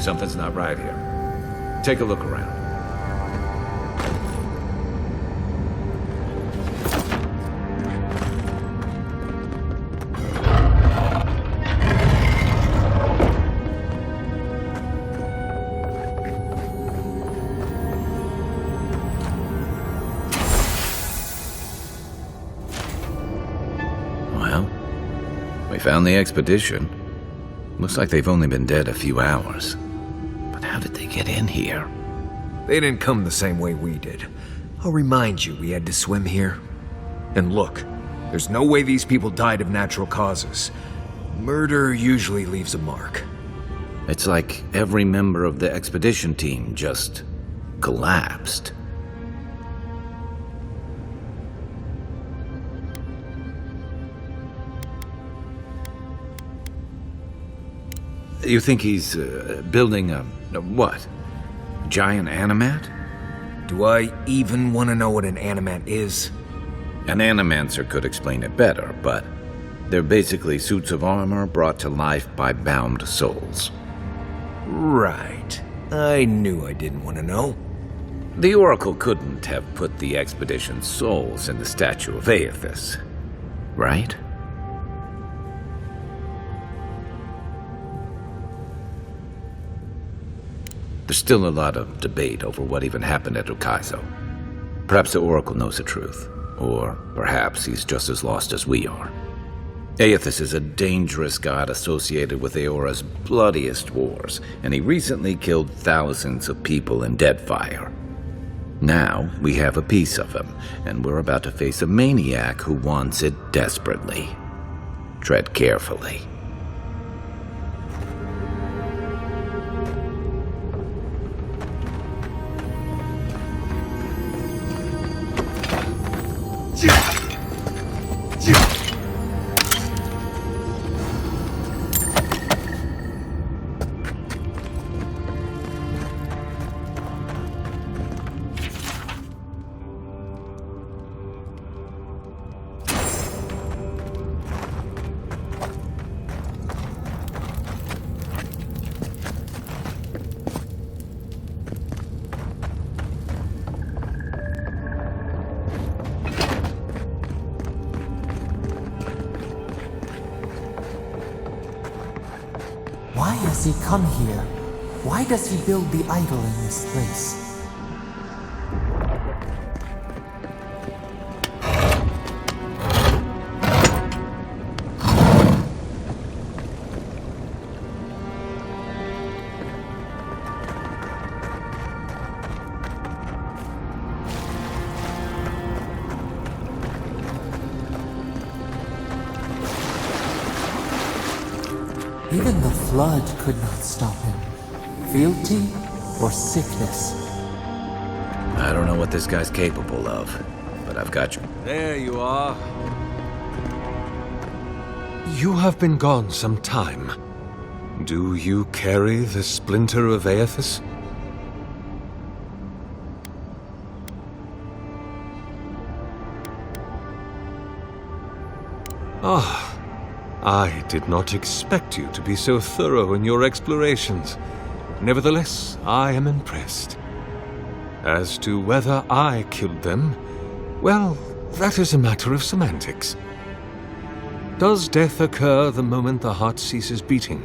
Something's not right here. Take a look around. Well, we found the expedition. Looks like they've only been dead a few hours. But how did they get in here? They didn't come the same way we did. I'll remind you, we had to swim here. And look, there's no way these people died of natural causes. Murder usually leaves a mark. It's like every member of the expedition team just collapsed. You think he's building a what? Giant animat? Do I even want to know what an animat is? An animancer could explain it better, but they're basically suits of armor brought to life by bound souls. Right. I knew I didn't want to know. The Oracle couldn't have put the expedition's souls in the statue of Aethys, right? There's still a lot of debate over what even happened at Ukaizo. Perhaps the Oracle knows the truth, or perhaps he's just as lost as we are. Aethys is a dangerous god associated with Eora's bloodiest wars, and he recently killed thousands of people in Deadfire. Now, we have a piece of him, and we're about to face a maniac who wants it desperately. Tread carefully. Why has he come here? Why does he build the idol in this place? Even the flood could not stop him. Fealty or sickness? I don't know what this guy's capable of, but I've got you. There you are. You have been gone some time. Do you carry the splinter of Aethys? Ah. I did not expect you to be so thorough in your explorations. Nevertheless, I am impressed. As to whether I killed them, well, that is a matter of semantics. Does death occur the moment the heart ceases beating,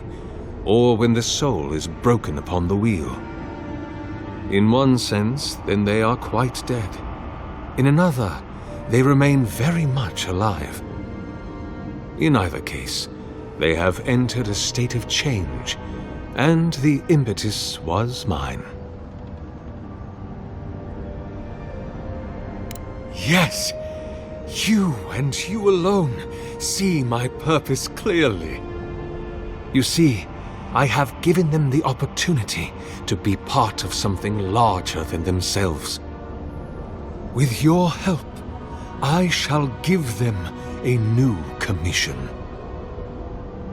or when the soul is broken upon the wheel? In one sense, then they are quite dead. In another, they remain very much alive. In either case, they have entered a state of change, and the impetus was mine. Yes, you and you alone see my purpose clearly. You see, I have given them the opportunity to be part of something larger than themselves. With your help, I shall give them a new commission: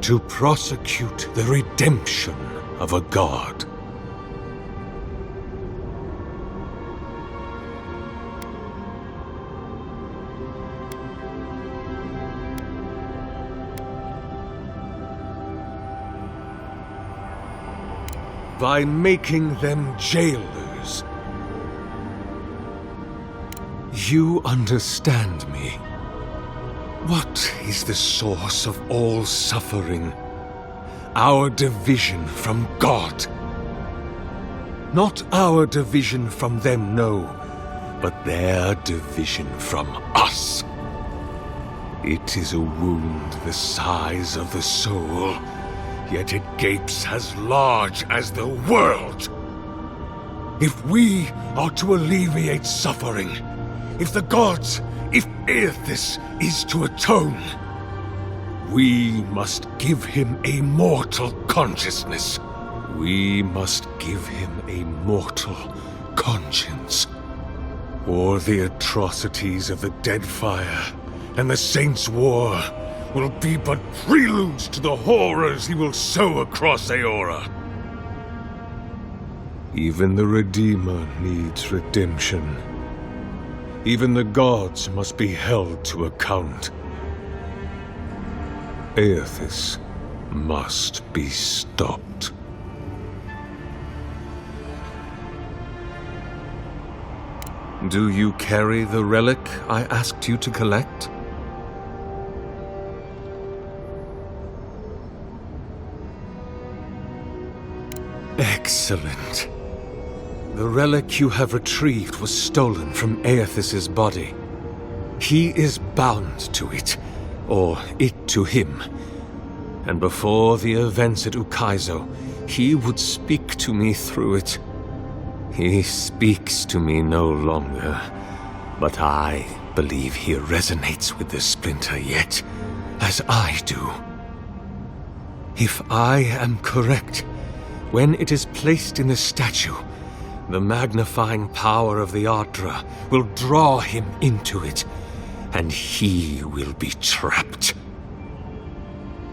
to prosecute the redemption of a god. by making them jailers. You understand me. What is the source of all suffering? Our division from God. Not our division from them, no, but their division from us. It is a wound the size of the soul, yet it gapes as large as the world. If we are to alleviate suffering, if the gods, if Aethys is to atone, we must give him a mortal consciousness. We must give him a mortal conscience. Or the atrocities of the Deadfire and the Saints' War will be but preludes to the horrors he will sow across Aora. Even the Redeemer needs redemption. Even the gods must be held to account. Aethys must be stopped. Do you carry the relic I asked you to collect? Excellent. The relic you have retrieved was stolen from Aethys' body. He is bound to it, or it to him. And before the events at Ukaizo, he would speak to me through it. He speaks to me no longer, but I believe he resonates with the splinter yet, as I do. If I am correct, when it is placed in the statue, the magnifying power of the Ardra will draw him into it, and he will be trapped.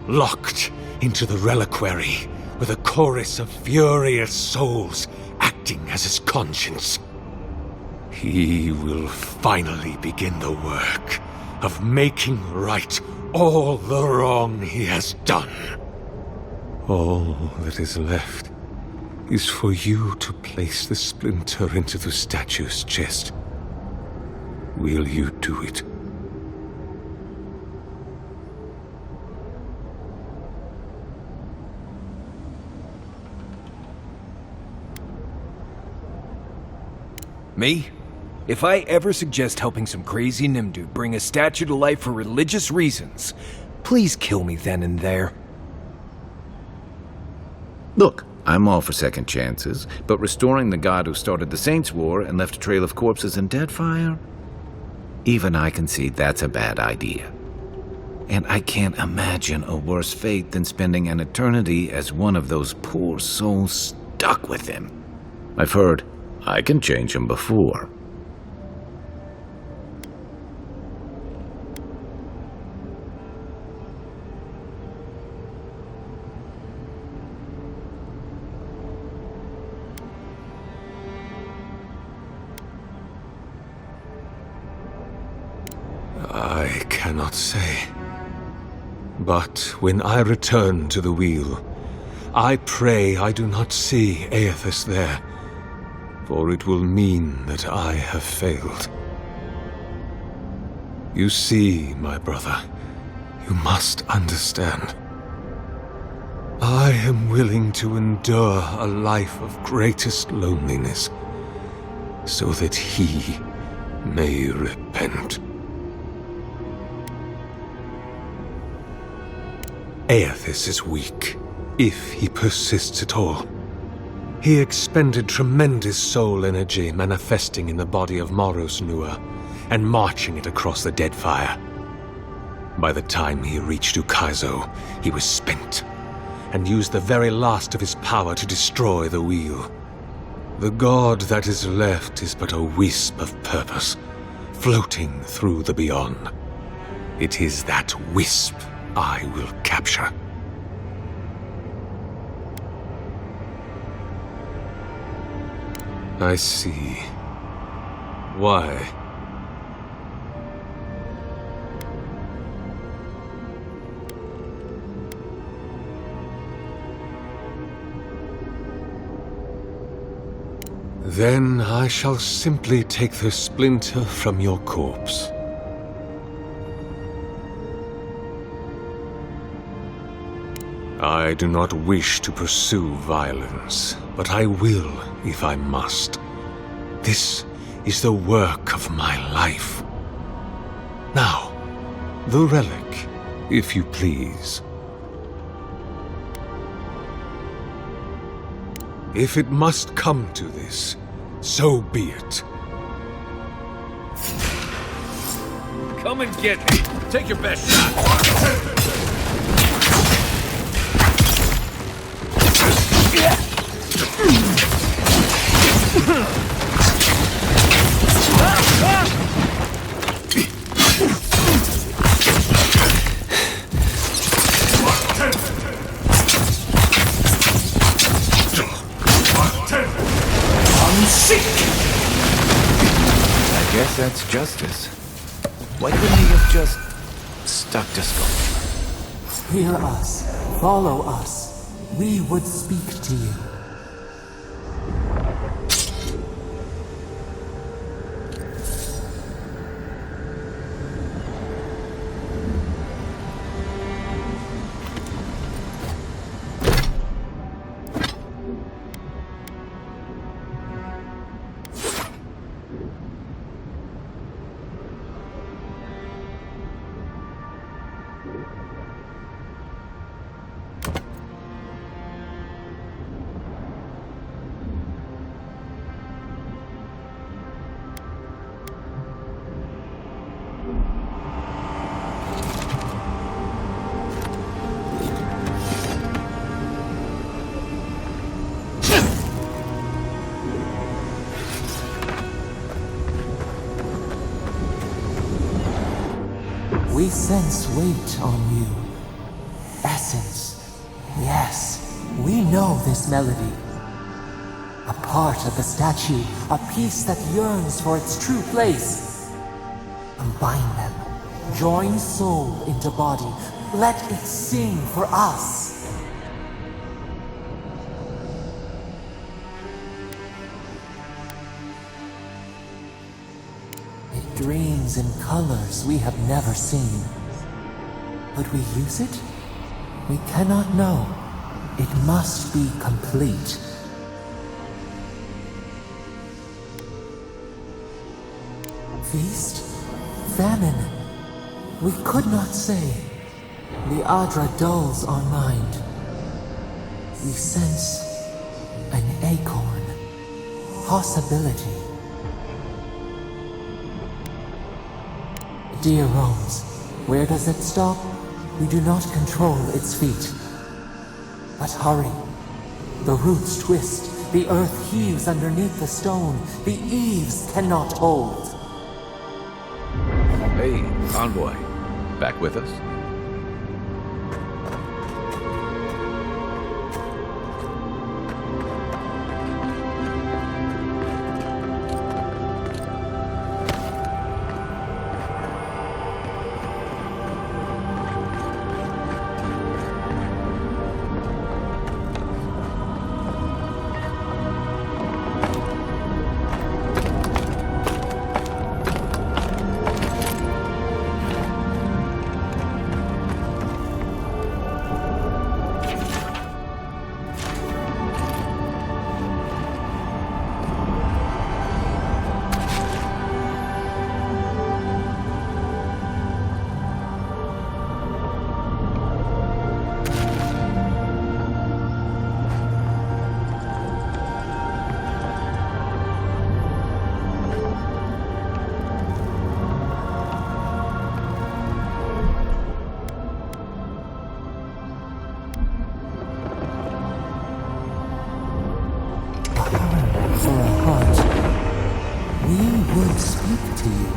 Locked into the reliquary with a chorus of furious souls acting as his conscience. He will finally begin the work of making right all the wrong he has done. All that is left is for you to place the splinter into the statue's chest. Will you do it? Me? If I ever suggest helping some crazy Nimdu bring a statue to life for religious reasons, please kill me then and there. Look, I'm all for second chances, but restoring the god who started the Saints' War and left a trail of corpses and Deadfire? Even I can see that's a bad idea. And I can't imagine a worse fate than spending an eternity as one of those poor souls stuck with him. I've heard I can change him before. I cannot say. But when I return to the wheel, I pray I do not see Aethys there, for it will mean that I have failed. You see, my brother, you must understand. I am willing to endure a life of greatest loneliness, so that he may repent. Aethys is weak, if he persists at all. He expended tremendous soul energy manifesting in the body of Moros Nua and marching it across the Deadfire. By the time he reached Ukaizo, he was spent and used the very last of his power to destroy the wheel. The god that is left is but a wisp of purpose, floating through the beyond. It is that wisp I will capture. I see. Why? Then I shall simply take the splinter from your corpse. I do not wish to pursue violence, but I will if I must. This is the work of my life. Now, the relic, if you please. If it must come to this, so be it. Come and get me. Take your best shot. I guess that's justice. Why couldn't he have just stuck to Skull? Hear us. Follow us. We would speak to you. We sense weight on you. Essence. Yes, we know this melody. A part of the statue, a piece that yearns for its true place. Combine them. Join soul into body. Let it sing for us. It dreams in colors we have never seen. Would we use it? We cannot know. It must be complete. Feast? Famine? We could not say. The Adra dulls our mind. We sense an acorn. Possibility. Dear Romes, where does it stop? We do not control its feet. But hurry. The roots twist. The earth heaves underneath the stone. The eaves cannot hold. Hey, Envoy. Back with us? For a heart, we would speak to you.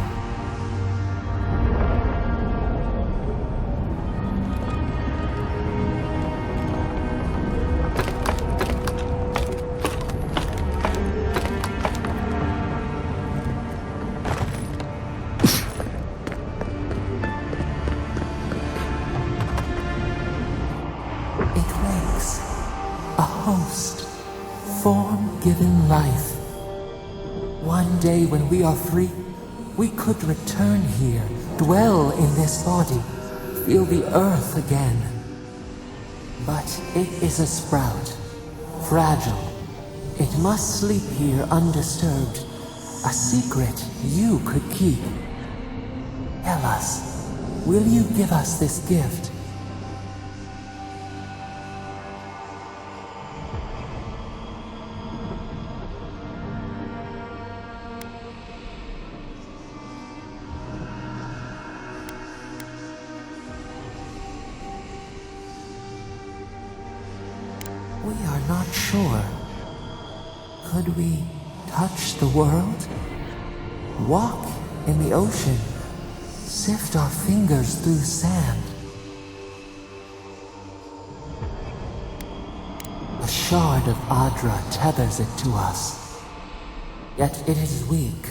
It wakes, a host, form-given life. one day when we are free, we could return here, dwell in this body, feel the earth again. But it is a sprout, fragile. It must sleep here undisturbed. A secret you could keep. Tell us, will you give us this gift? We are not sure. Could we touch the world? Walk in the ocean? Sift our fingers through sand? A shard of Adra tethers it to us. Yet it is weak.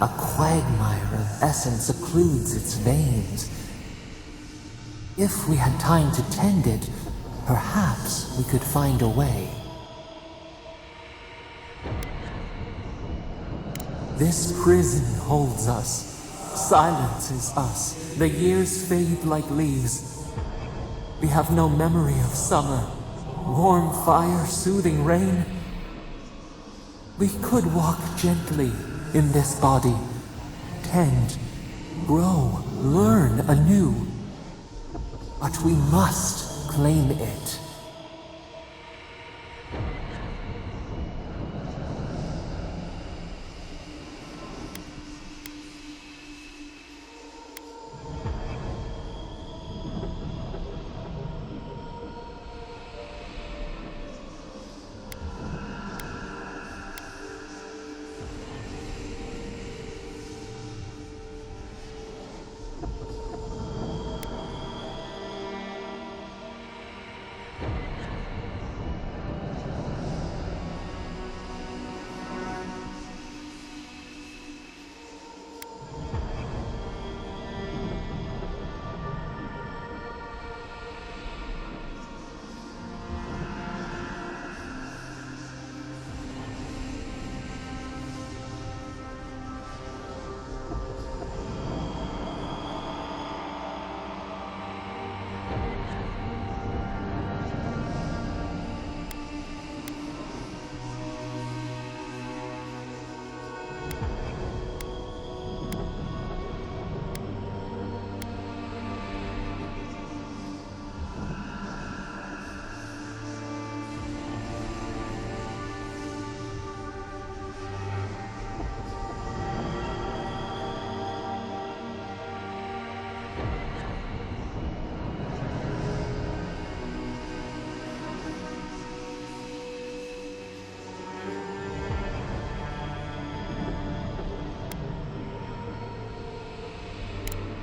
A quagmire of essence occludes its veins. If we had time to tend it, perhaps we could find a way. This prison holds us, silences us. The years fade like leaves. We have no memory of summer, warm fire, soothing rain. We could walk gently in this body, tend, grow, learn anew. But we must claim it.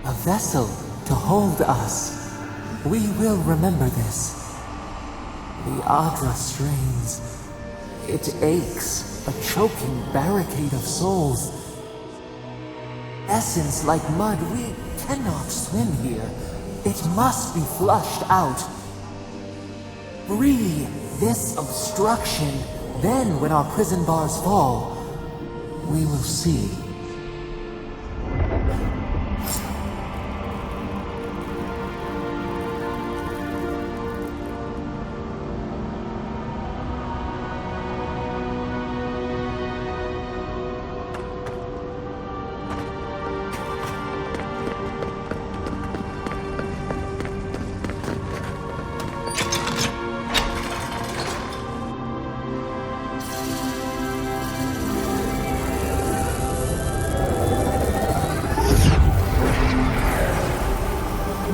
A vessel to hold us. We will remember this. The Adra strains. It aches, a choking barricade of souls. Essence like mud, we cannot swim here. It must be flushed out. Free this obstruction. Then, when our prison bars fall, we will see.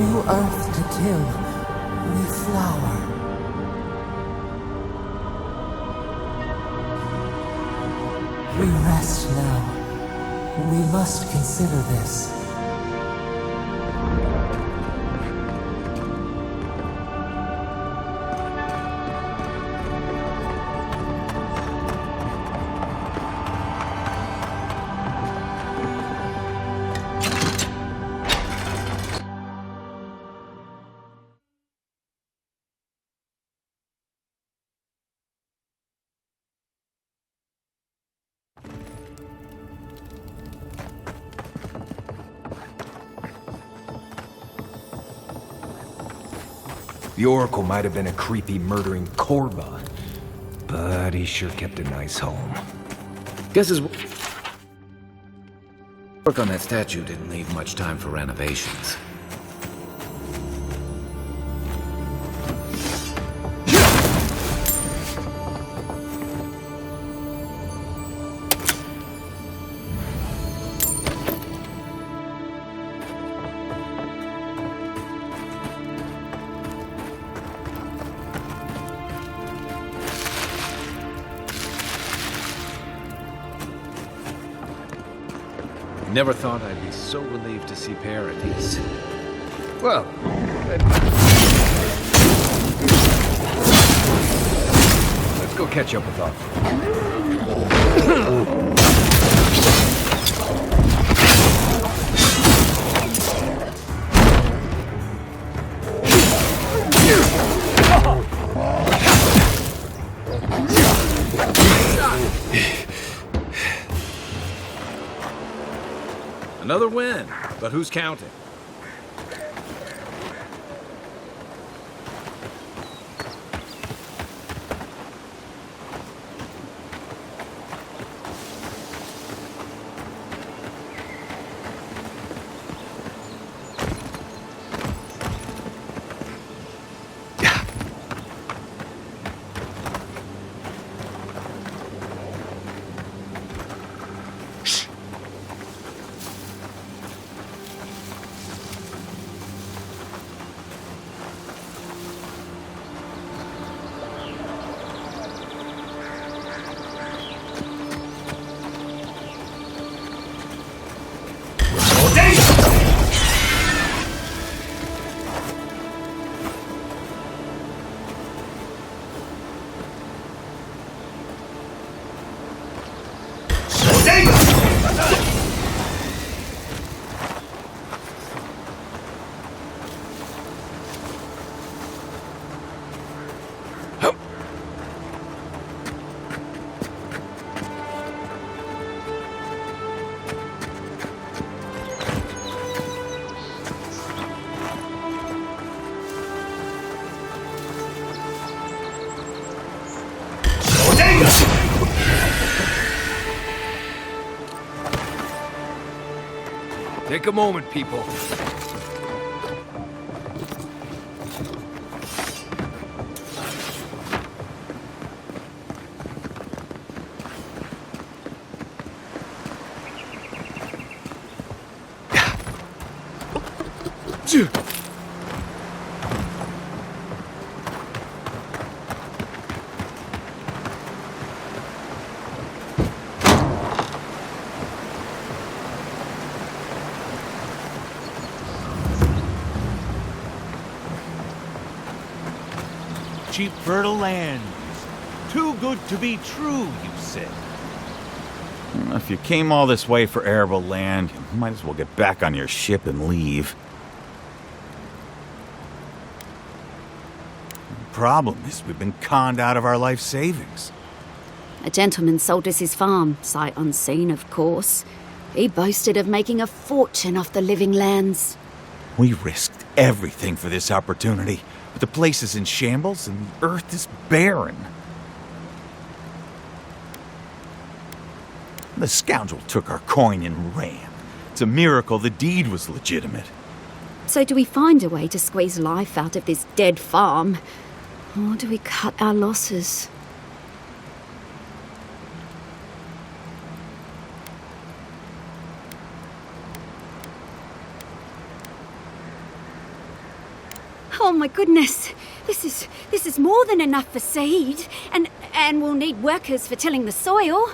New earth to till, we flower. We rest now. We must consider this. The Oracle might have been a creepy, murdering Korva, but he sure kept a nice home. Guess his work on that statue didn't leave much time for renovations. Never thought I'd be so relieved to see Paradise. Well, let's go catch up with Avowed. Another win, but who's counting? Take a moment, people. Cheap, fertile land. Too good to be true, you said. If you came all this way for arable land, you might as well get back on your ship and leave. The problem is we've been conned out of our life savings. A gentleman sold us his farm, sight unseen, of course. He boasted of making a fortune off the living lands. We risked everything for this opportunity, but the place is in shambles and the earth is barren. The scoundrel took our coin and ran. It's a miracle the deed was legitimate. So do we find a way to squeeze life out of this dead farm? Or do we cut our losses? Oh my goodness! This is more than enough for seed, and we'll need workers for tilling the soil.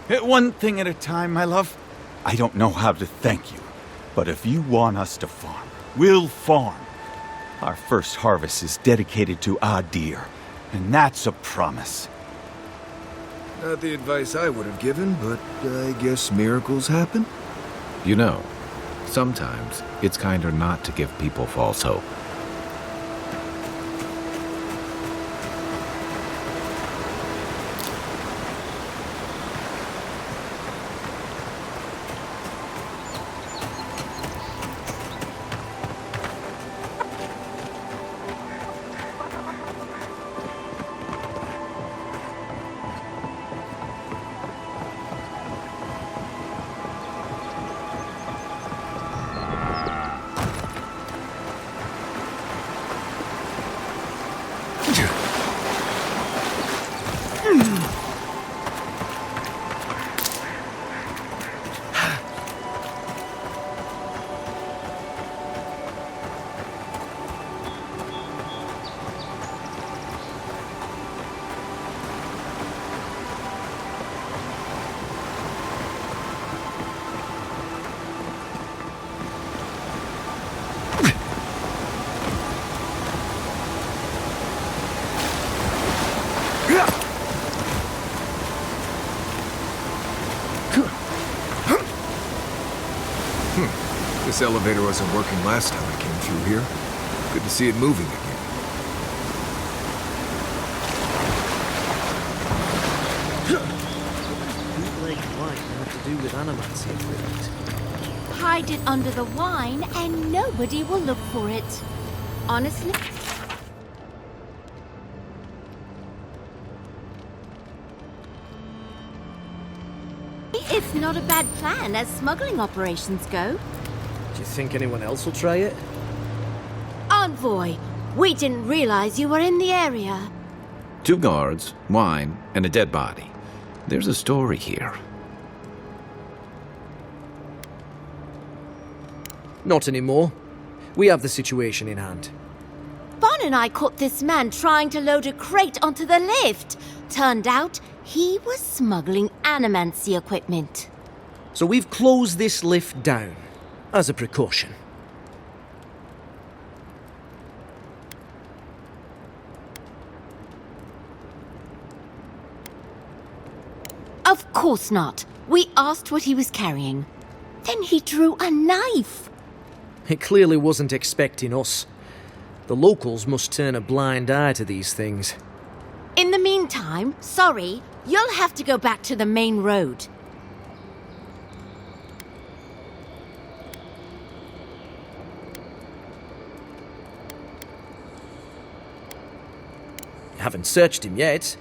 One thing at a time, my love. I don't know how to thank you, but if you want us to farm, we'll farm. Our first harvest is dedicated to Adir, and that's a promise. Not the advice I would have given, but I guess miracles happen. You know, sometimes it's kinder not to give people false hope. This elevator wasn't working last time I came through here. Good to see it moving again. Bootleg wine had to do with animancy equipment. Hide it under the wine and nobody will look for it. Honestly? It's not a bad plan as smuggling operations go. Do you think anyone else will try it? Envoy, we didn't realize you were in the area. 2 guards, wine, and a dead body. There's a story here. Not anymore. We have the situation in hand. Bon and I caught this man trying to load a crate onto the lift. Turned out he was smuggling animancy equipment. So we've closed this lift down, as a precaution. Of course not. We asked what he was carrying. Then he drew a knife. It clearly wasn't expecting us. The locals must turn a blind eye to these things. In the meantime, sorry, you'll have to go back to the main road. Haven't searched him yet.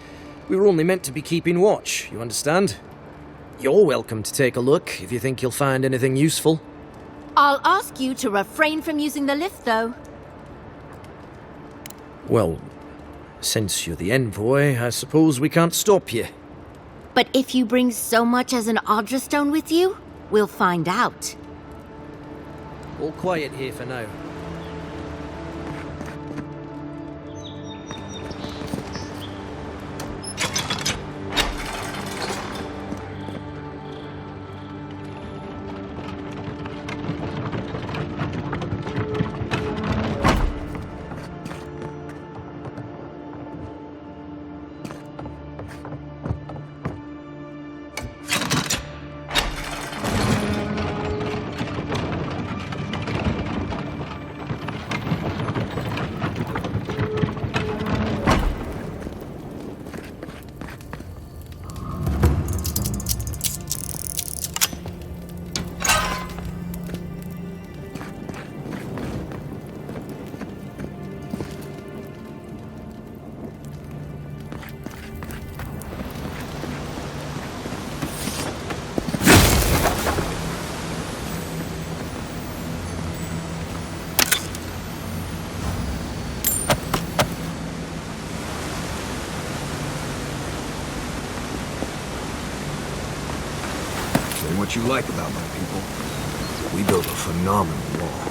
We were only meant to be keeping watch, you understand? You're welcome to take a look if you think you'll find anything useful. I'll ask you to refrain from using the lift, though. Well, since you're the envoy, I suppose we can't stop you. But if you bring so much as an Audra stone with you, we'll find out. All quiet here for now. What you like about my people. We built a phenomenal wall.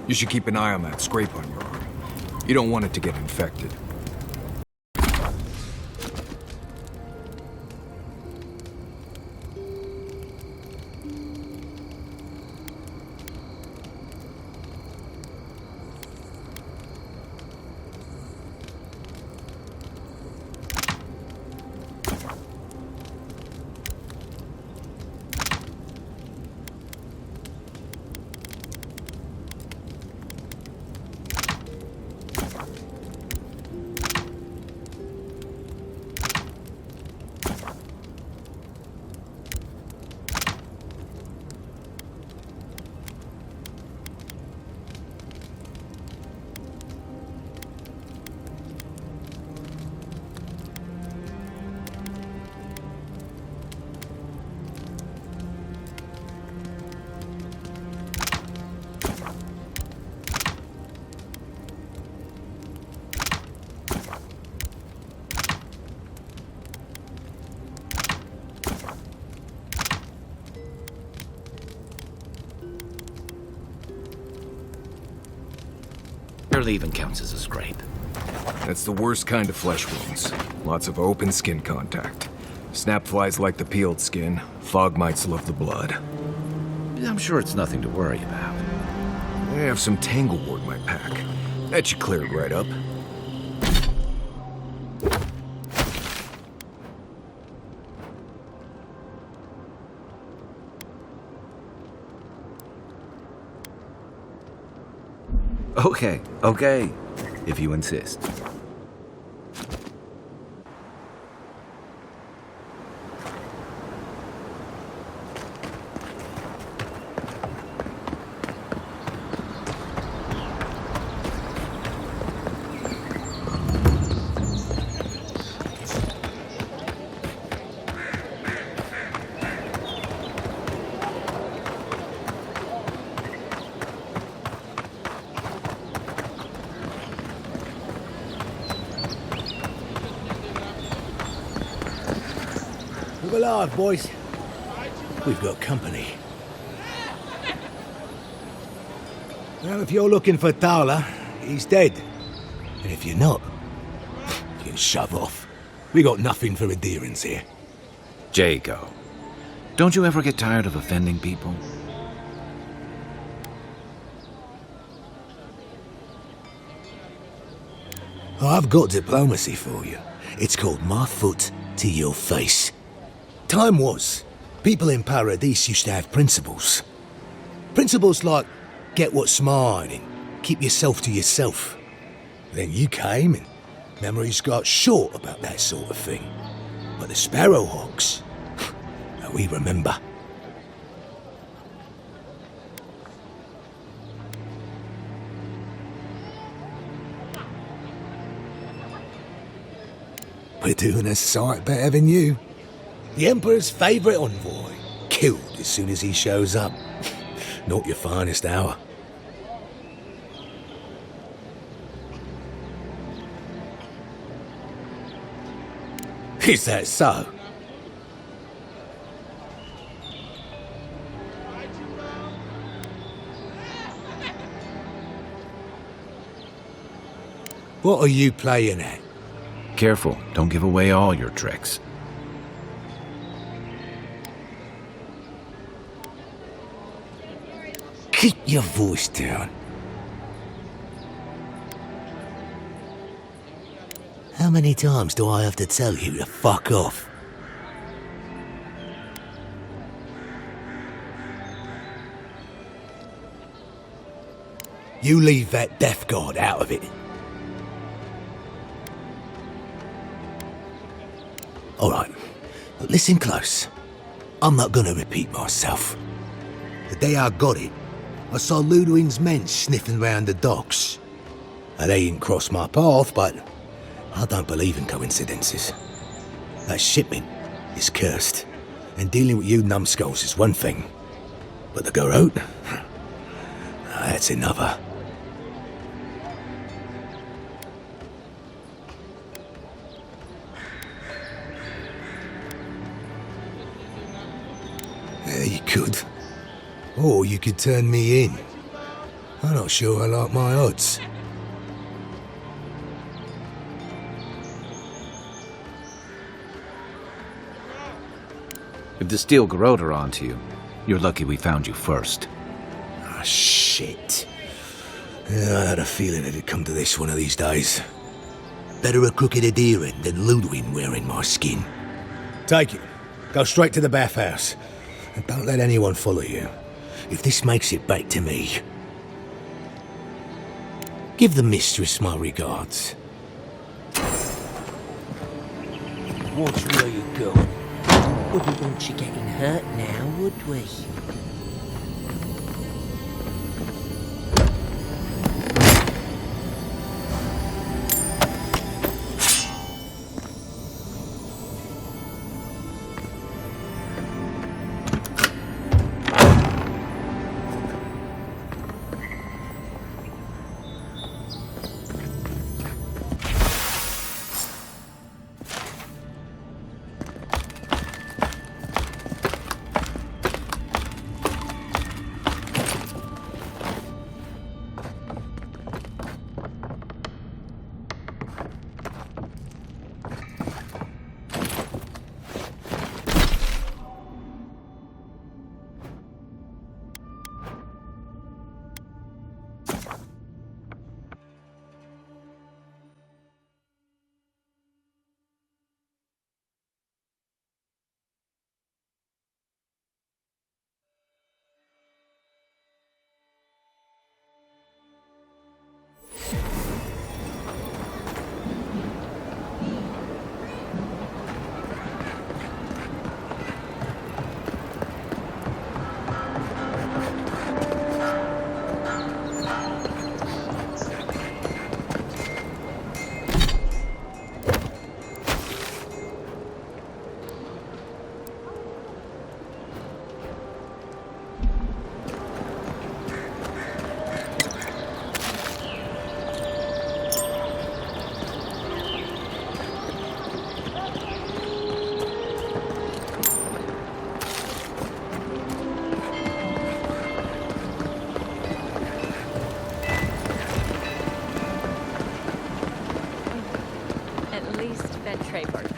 You should keep an eye on that scrape on your arm. You don't want it to get infected. Barely even counts as a scrape. That's the worst kind of flesh wounds. Lots of open skin contact. Snapflies like the peeled skin. Fog mites love the blood. I'm sure it's nothing to worry about. I have some tanglewood in my pack. That should clear it right up. Okay, if you insist. We're alive, boys. We've got company. Well, if you're looking for Tala, he's dead. And if you're not, you can shove off. We got nothing for adherence here. Jago, don't you ever get tired of offending people? I've got diplomacy for you. It's called my foot to your face. Time was, people in Paradise used to have principles. Principles like, get what's mine and keep yourself to yourself. Then you came and memories got short about that sort of thing. But the Sparrowhawks, we remember. We're doing a sight better than you. The Emperor's favourite envoy, killed as soon as he shows up. Not your finest hour. Is that so? What are you playing at? Careful, don't give away all your tricks. Keep your voice down. How many times do I have to tell you to fuck off? You leave that death guard out of it. All right, but listen close. I'm not gonna repeat myself. The day I got it, I saw Ludwig's men sniffing round the docks. Now, they didn't cross my path, but I don't believe in coincidences. That shipment is cursed, and dealing with you numbskulls is one thing, but the Garrote, that's another. Yeah, you could. Or you could turn me in. I'm not sure I like my odds. If the Steel Garrote are onto you, you're lucky we found you first. Ah, shit. Yeah, I had a feeling it'd come to this one of these days. Better a crooked adherent than Ludwig wearing my skin. Take it. Go straight to the bathhouse. And don't let anyone follow you. If this makes it back to me, give the mistress my regards. Watch where you go. Wouldn't want you getting hurt now, would we?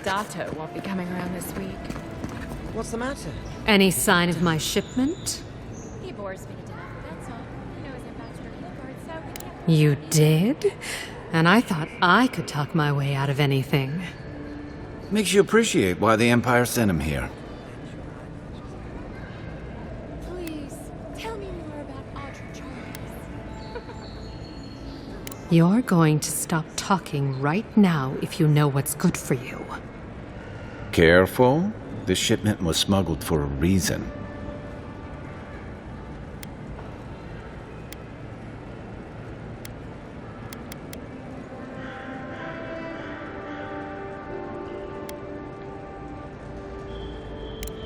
Dato won't be coming around this week. What's the matter? Any sign of my shipment? He bores me to death, that's all. I know his ambassador Hilbert, so he can't... You did? And I thought I could talk my way out of anything. Makes you appreciate why the Empire sent him here. Please, tell me more about Audrey Charles. You're going to stop talking right now if you know what's good for you. Careful. This shipment was smuggled for a reason.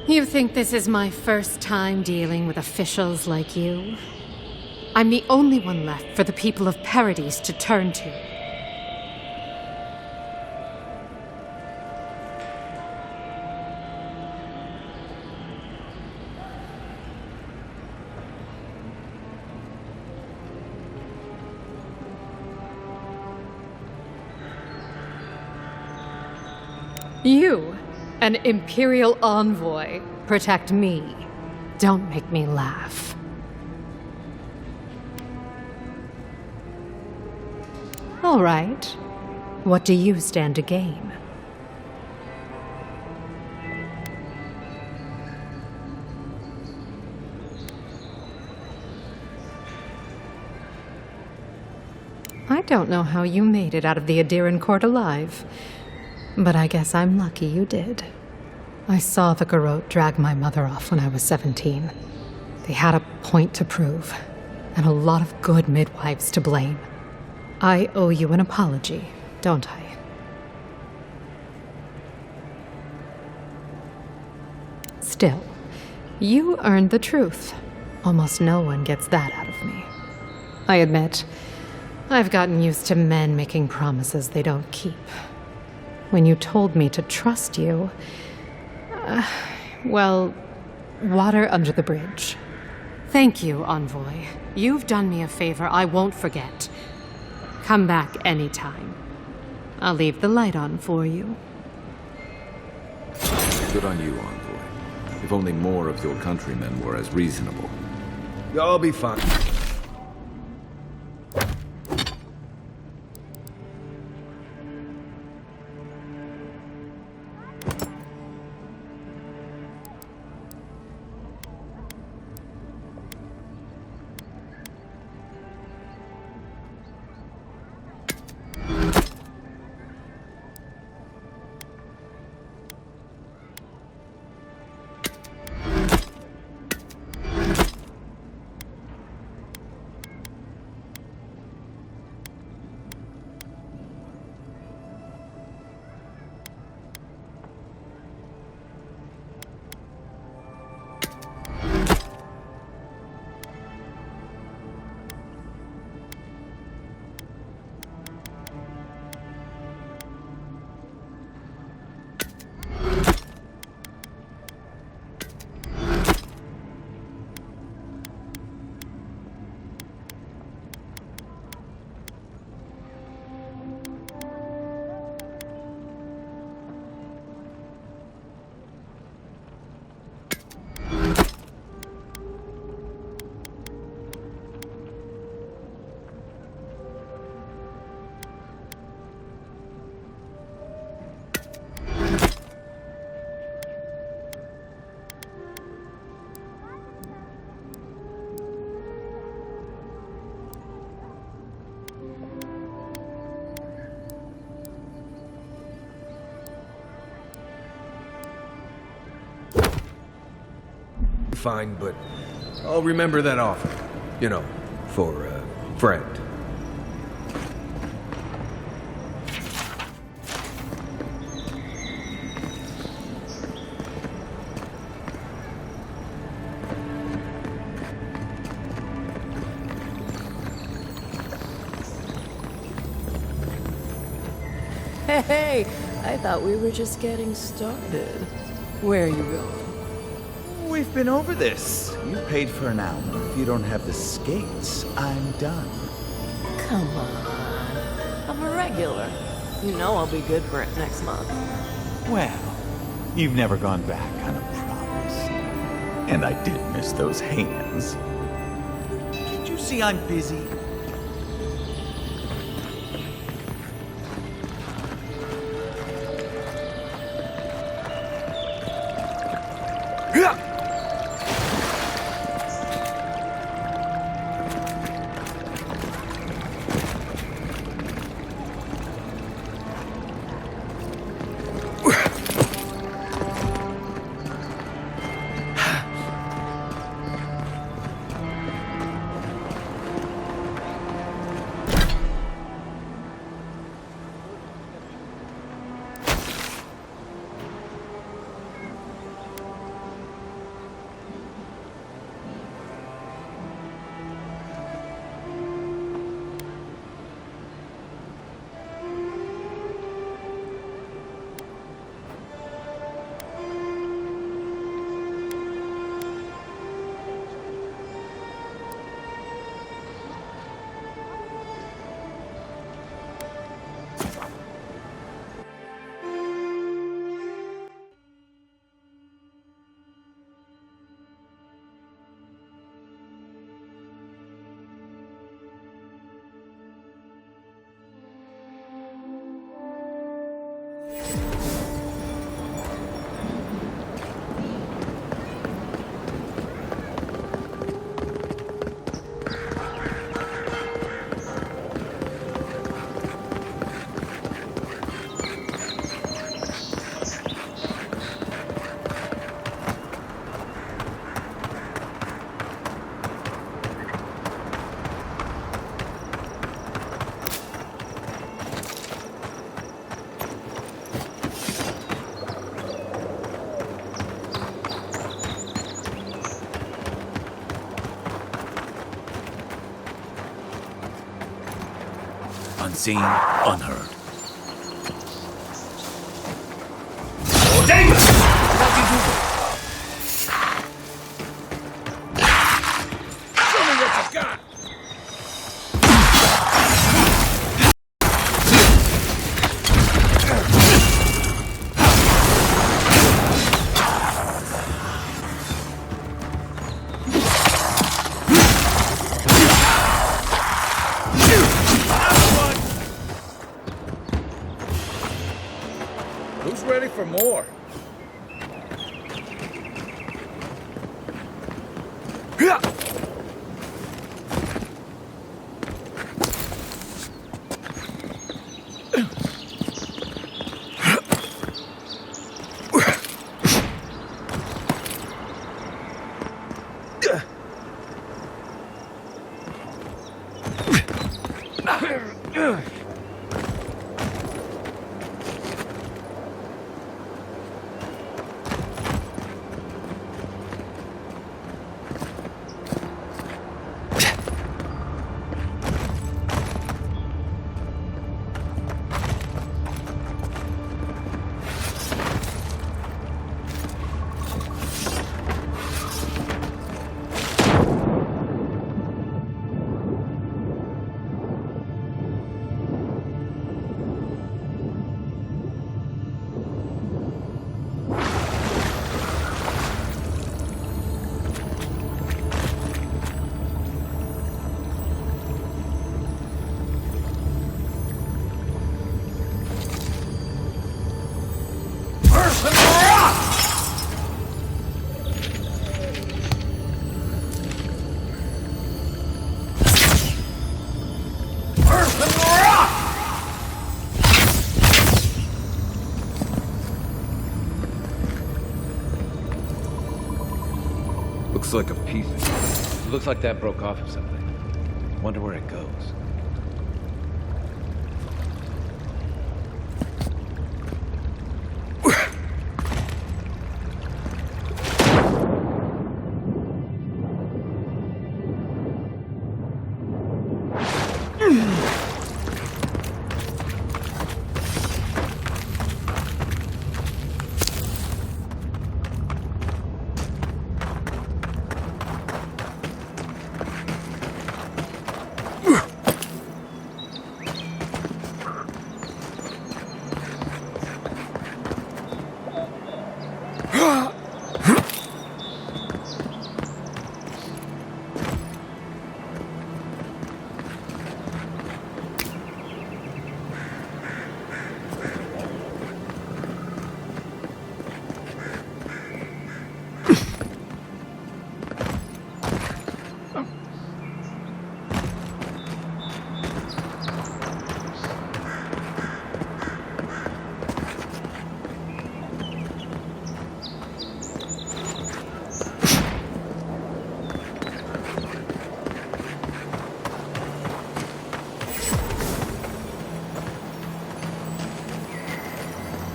You think this is my first time dealing with officials like you? I'm the only one left for the people of Paradise to turn to. You, an Imperial envoy, protect me. Don't make me laugh. All right. What do you stand to gain? I don't know how you made it out of the Adiran court alive. But I guess I'm lucky you did. I saw the Garrote drag my mother off when I was 17. They had a point to prove, and a lot of good midwives to blame. I owe you an apology, don't I? Still, you earned the truth. Almost no one gets that out of me. I admit, I've gotten used to men making promises they don't keep. When you told me to trust you, well, water under the bridge. Thank you, Envoy. You've done me a favor I won't forget. Come back anytime. I'll leave the light on for you. Good on you, Envoy. If only more of your countrymen were as reasonable. Y'all be fine. Fine, but I'll remember that offer. You know, for a friend. Hey, I thought we were just getting started. Where are you going? We've been over this. You paid for an hour. If you don't have the skates, I'm done. Come on. I'm a regular. You know I'll be good for it next month. Well, you've never gone back on a promise. And I did miss those hands. Can't you see I'm busy? Unseen, unheard. for more. Looks like a piece of... Looks like that broke off of something. Wonder where it goes.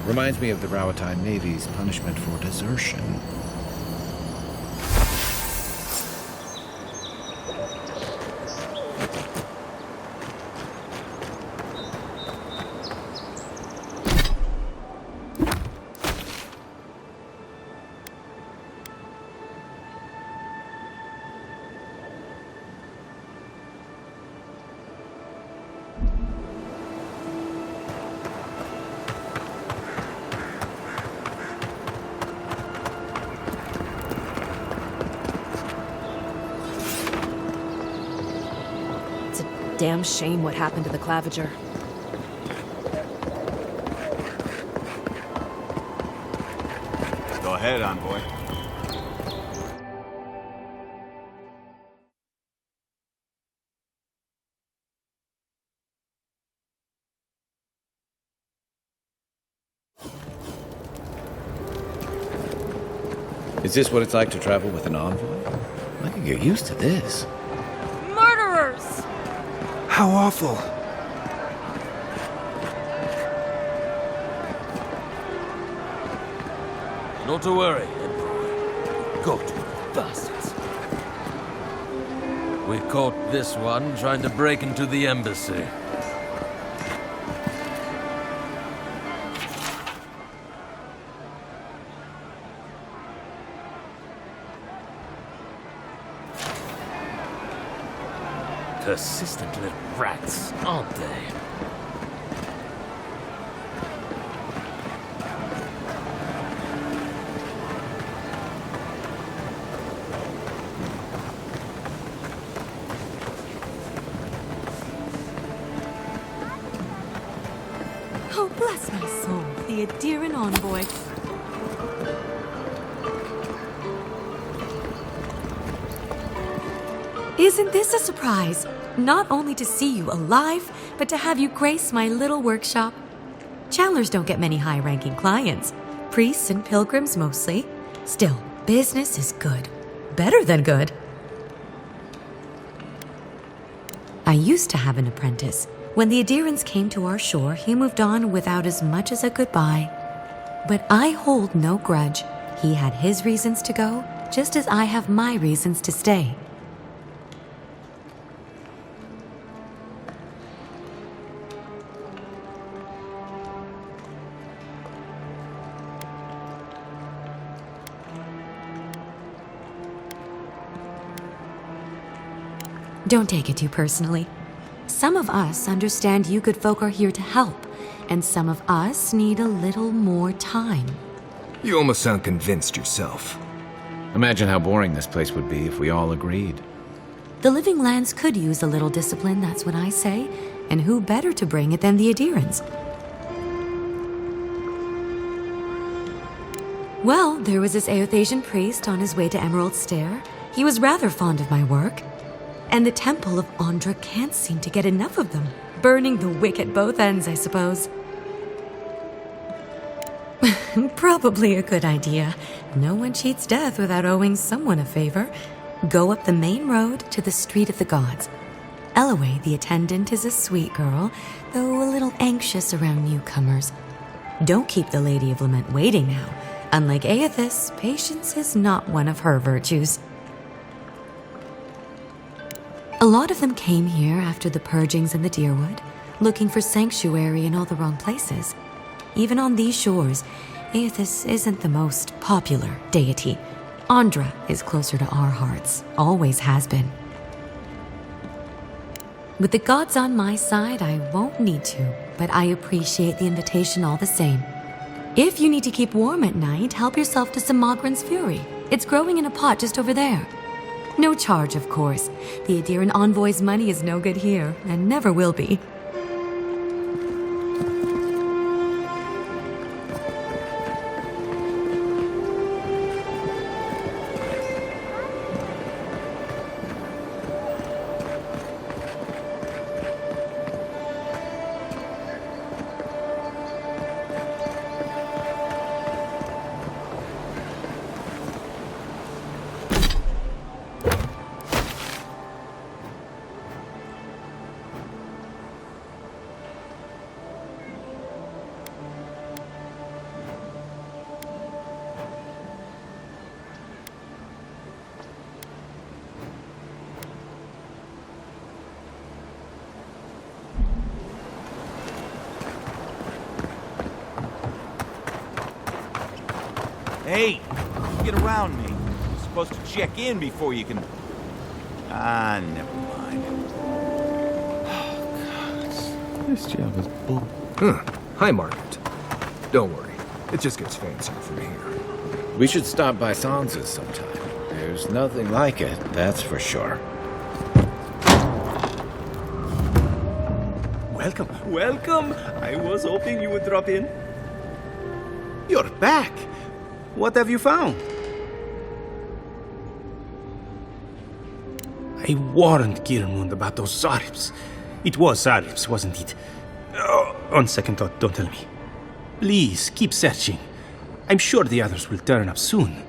Reminds me of the Rawatine Navy's punishment for desertion. Damn shame what happened to the Clavager. Go ahead, envoy. Is this what it's like to travel with an envoy? I can get used to this. Murderers! How awful. Not to worry, Emperor. Good bastards. We caught this one trying to break into the embassy. Persistent little rats, aren't they? Oh, bless my soul. the Adiran envoy. Isn't this a surprise? Not only to see you alive, but to have you grace my little workshop. Chandlers don't get many high-ranking clients. Priests and pilgrims mostly. Still, business is good. Better than good. I used to have an apprentice. When the Adirans came to our shore, he moved on without as much as a goodbye. But I hold no grudge. He had his reasons to go, just as I have my reasons to stay. Don't take it too personally. Some of us understand you good folk are here to help, and some of us need a little more time. You almost sound convinced yourself. Imagine how boring this place would be if we all agreed. The living lands could use a little discipline, that's what I say, and who better to bring it than the Adirans? Well, there was this Aothasian priest on his way to Emerald Stair. He was rather fond of my work. And the Temple of Andra can't seem to get enough of them. Burning the wick at both ends, I suppose. Probably a good idea. No one cheats death without owing someone a favor. Go up the main road to the Street of the Gods. Eloy, the attendant, is a sweet girl, though a little anxious around newcomers. Don't keep the Lady of Lament waiting now. Unlike Aethys, patience is not one of her virtues. A lot of them came here after the purgings in the Deerwood, looking for sanctuary in all the wrong places. Even on these shores, Aethys isn't the most popular deity. Andra is closer to our hearts, always has been. With the gods on my side, I won't need to, but I appreciate the invitation all the same. If you need to keep warm at night, help yourself to some Mogren's Fury. It's growing in a pot just over there. No charge, of course. The Adiran envoy's money is no good here, and never will be. Hey, get around me. You're supposed to check in before you can... never mind. Oh, God. This job is bull... Hi, Margaret. Don't worry. It just gets fancier from here. We should stop by Sansa's sometime. There's nothing like it, that's for sure. Welcome, welcome. I was hoping you would drop in. You're back. What have you found? I warned Kirmund about those Zaribs. It was Zaribs, wasn't it? Oh, on second thought, don't tell me. Please, keep searching. I'm sure the others will turn up soon.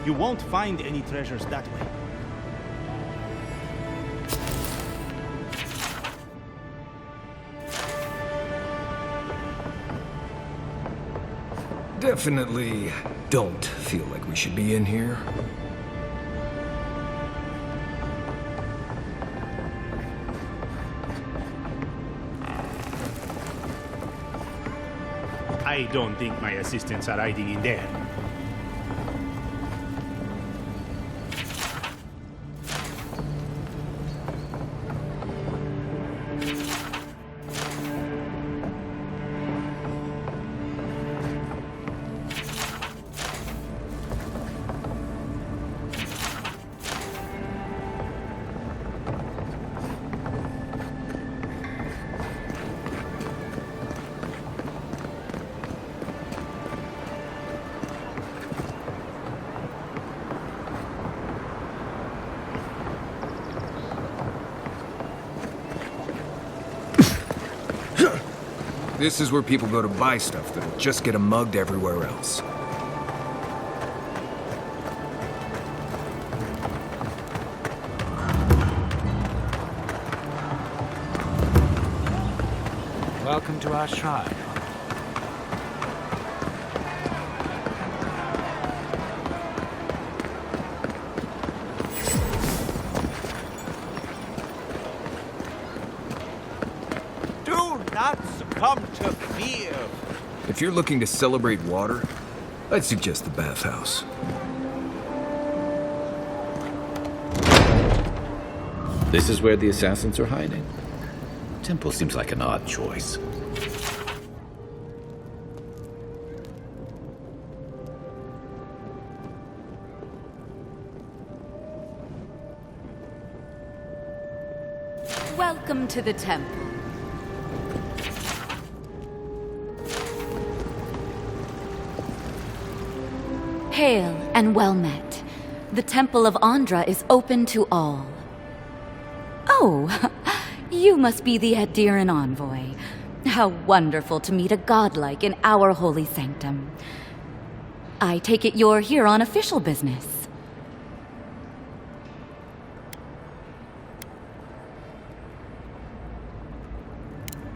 You won't find any treasures that way. Definitely don't feel like we should be in here. I don't think my assistants are hiding in there. This is where people go to buy stuff that'll just get 'em mugged everywhere else. Welcome to our shrine. Do not succumb to fear. If you're looking to celebrate water, I'd suggest the bathhouse. This is where the assassins are hiding? Temple seems like an odd choice. Welcome to the temple. Hail and well met. The Temple of Andra is open to all. Oh, you must be the Adiran envoy. How wonderful to meet a godlike in our holy sanctum. I take it you're here on official business.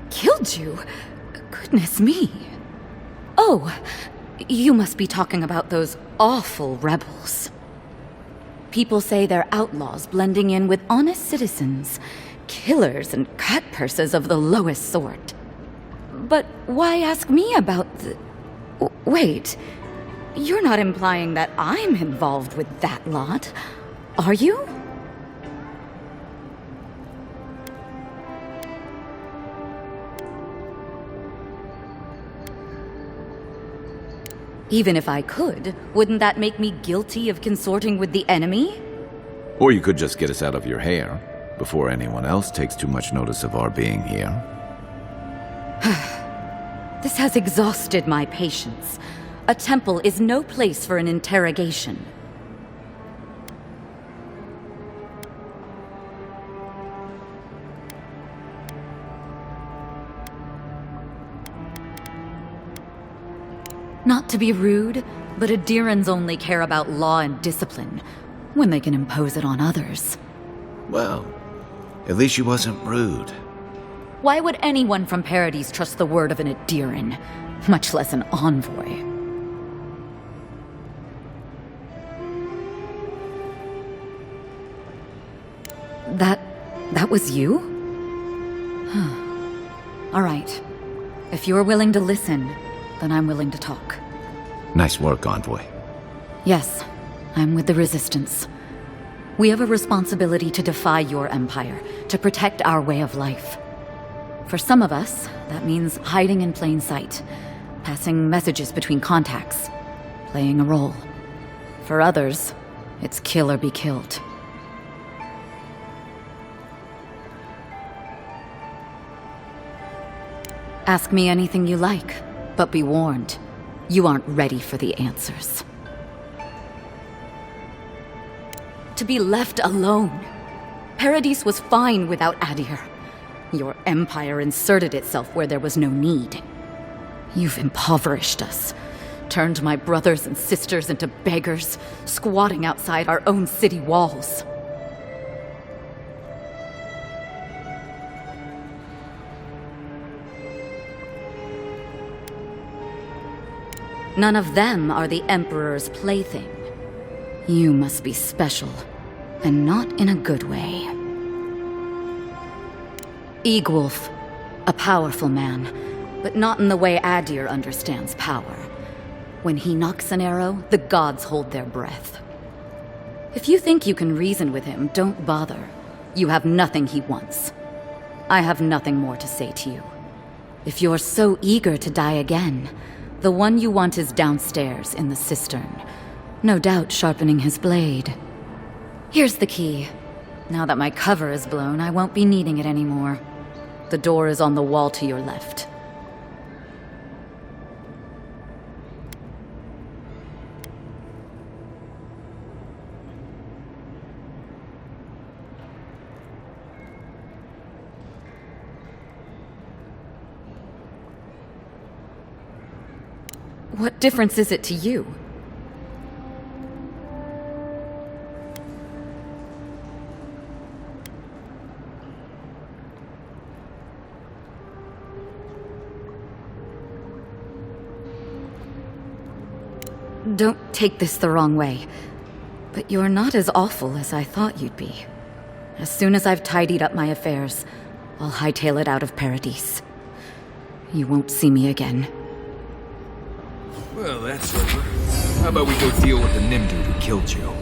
Killed you? Goodness me. Oh, you must be talking about those awful rebels. People say they're outlaws blending in with honest citizens, killers and cutpurses of the lowest sort. But why ask me about the... Wait, you're not implying that I'm involved with that lot, are you? Even if I could, wouldn't that make me guilty of consorting with the enemy? Or you could just get us out of your hair before anyone else takes too much notice of our being here. This has exhausted my patience. A temple is no place for an interrogation. Not to be rude, but Adirans only care about law and discipline when they can impose it on others. Well, at least she wasn't rude. Why would anyone from Paradis trust the word of an Adiran, much less an envoy? That was you? All right. If you're willing to listen, then I'm willing to talk. Nice work, Envoy. Yes, I'm with the Resistance. We have a responsibility to defy your empire, to protect our way of life. For some of us, that means hiding in plain sight, passing messages between contacts, playing a role. For others, it's kill or be killed. Ask me anything you like, but be warned, you aren't ready for the answers. To be left alone. Paradis was fine without Adir. Your empire inserted itself where there was no need. You've impoverished us, turned my brothers and sisters into beggars, squatting outside our own city walls. None of them are the Emperor's plaything. You must be special, and not in a good way. Eagwolf, a powerful man, but not in the way Adir understands power. When he knocks an arrow, the gods hold their breath. If you think you can reason with him, don't bother. You have nothing he wants. I have nothing more to say to you. If you're so eager to die again, the one you want is downstairs in the cistern, no doubt sharpening his blade. Here's the key. Now that my cover is blown, I won't be needing it anymore. The door is on the wall to your left. What difference is it to you? Don't take this the wrong way, but you're not as awful as I thought you'd be. As soon as I've tidied up my affairs, I'll hightail it out of Paradis. You won't see me again. Well, that's over. How about we go deal with the Nimdude who killed you?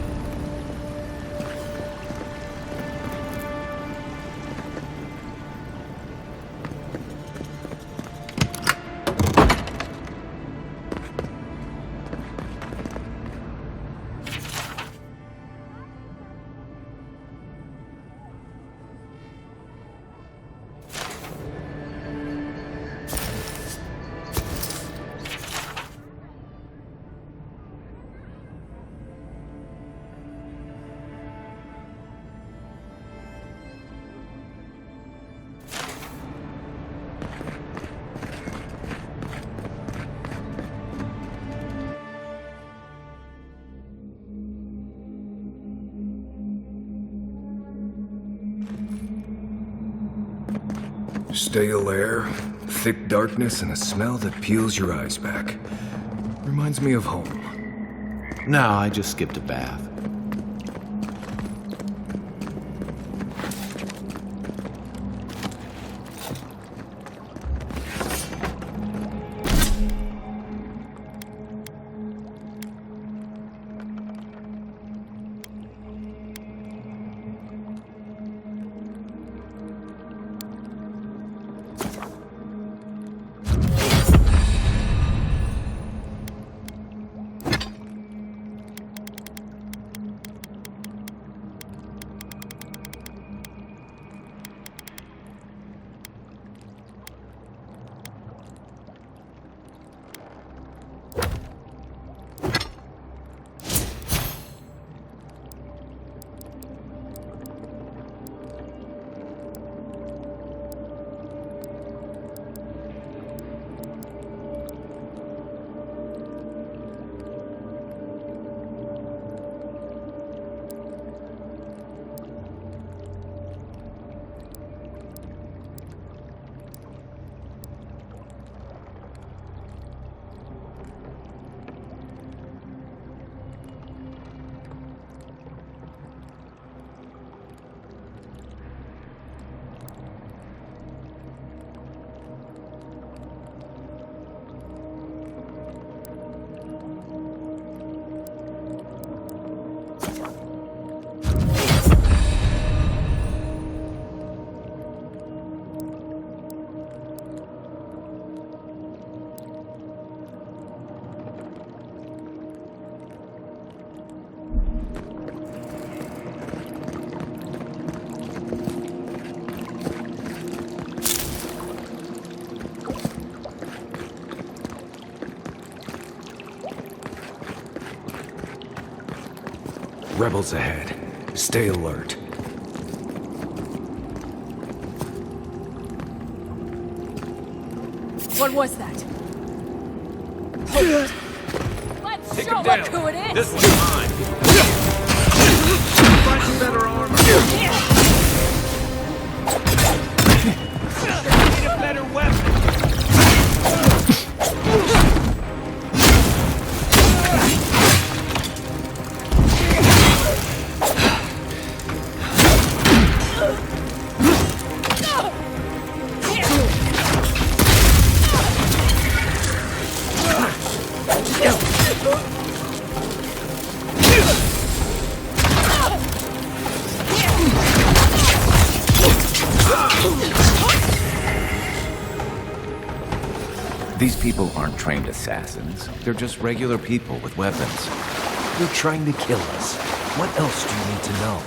Stale air, thick darkness, and a smell that peels your eyes back. Reminds me of home. No, I just skipped a bath. rebels ahead. Stay alert. What was that? Hold it. Let's Take show him look down. who it is! This one's mine. Find some better armor. Need a better weapon. These people aren't trained assassins. They're just regular people with weapons. You're trying to kill us. What else do you need to know?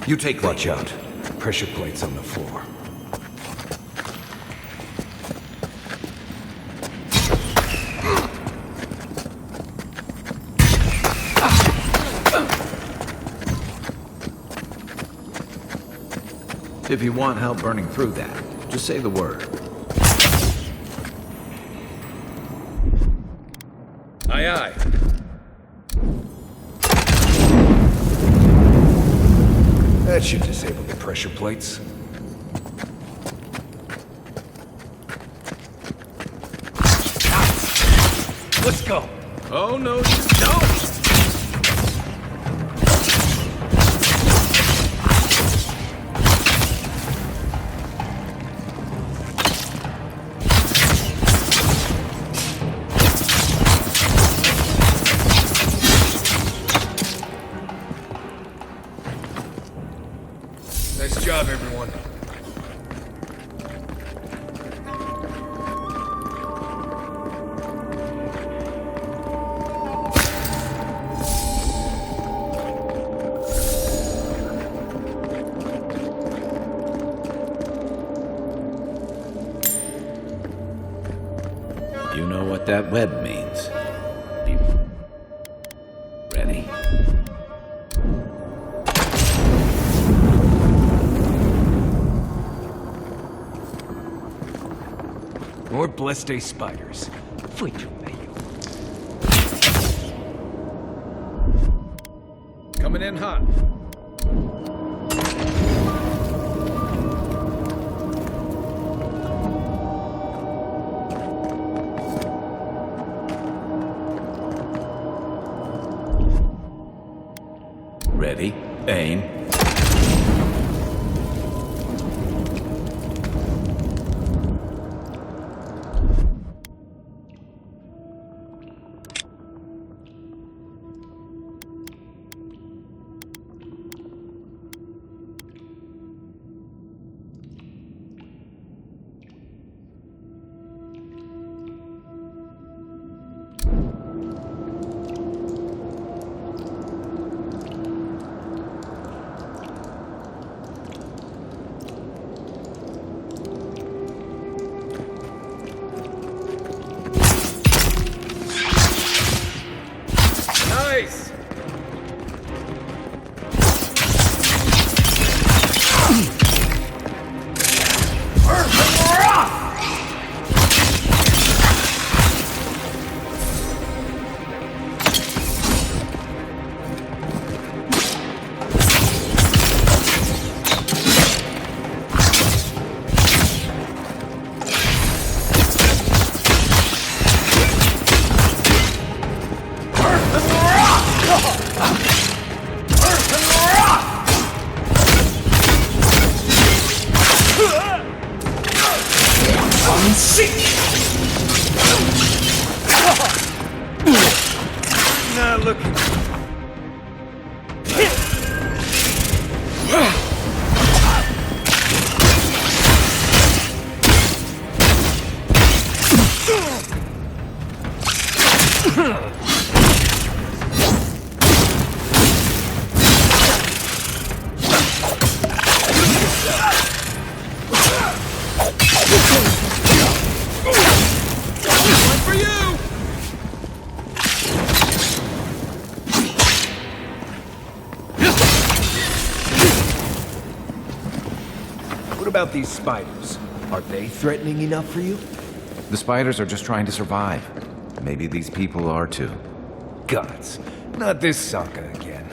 You take the... Watch out. Pressure plates on the floor. If you want help burning through that, just say the word. Aye, aye. That should disable the pressure plates. Let's go. Oh, no, you don't! Nice job, everyone. You know what that web means. Ready? More Blessed spiders. Fui tu meio. Coming in hot. Ready? Aim. What about these spiders? Are they threatening enough for you? The spiders are just trying to survive. Maybe these people are too. Gods, not this Sokka again.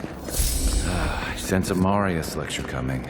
I sense a Marius lecture coming.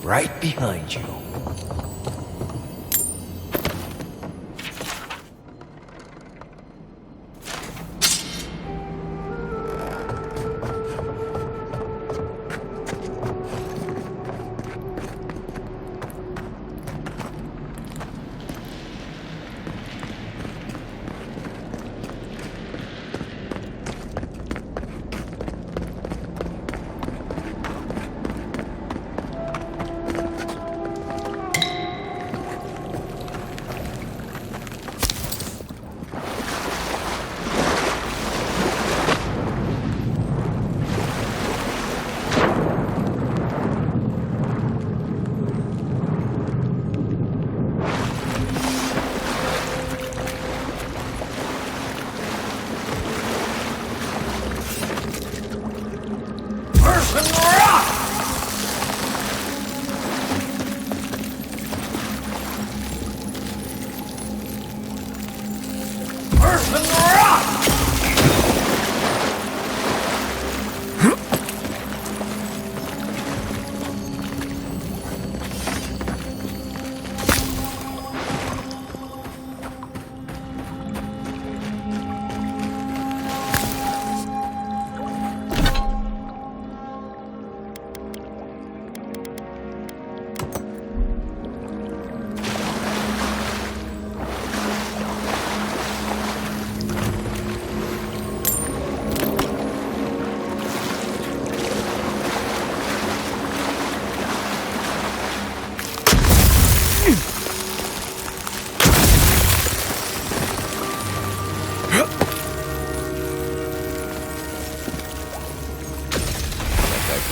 Right behind you.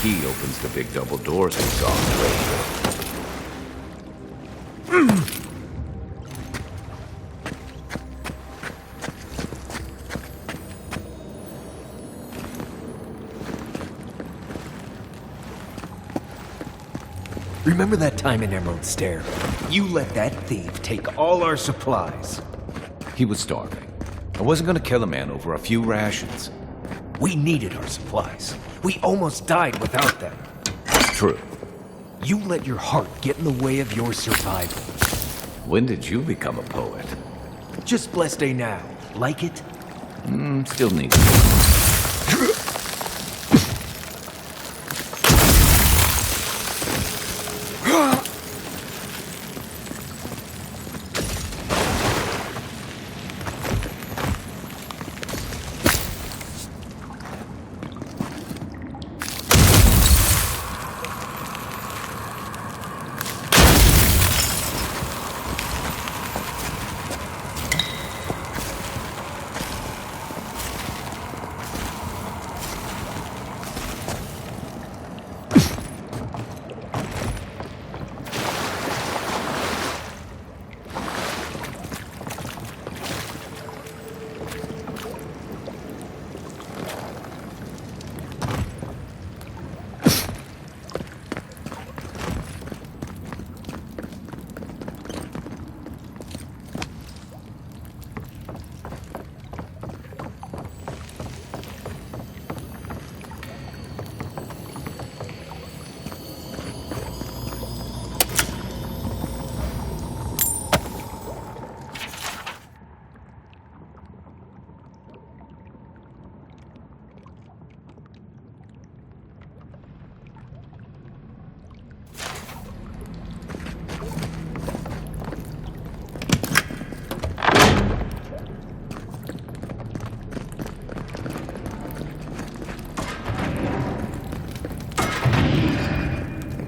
key opens the big double doors we saw on the way. Remember that time in Emerald Stair? You let that thief take all our supplies. He was starving. I wasn't gonna kill a man over a few rations. We needed our supplies. We almost died without them. True. You let your heart get in the way of your survival. When did you become a poet? Just blessed day now. Like it? Still need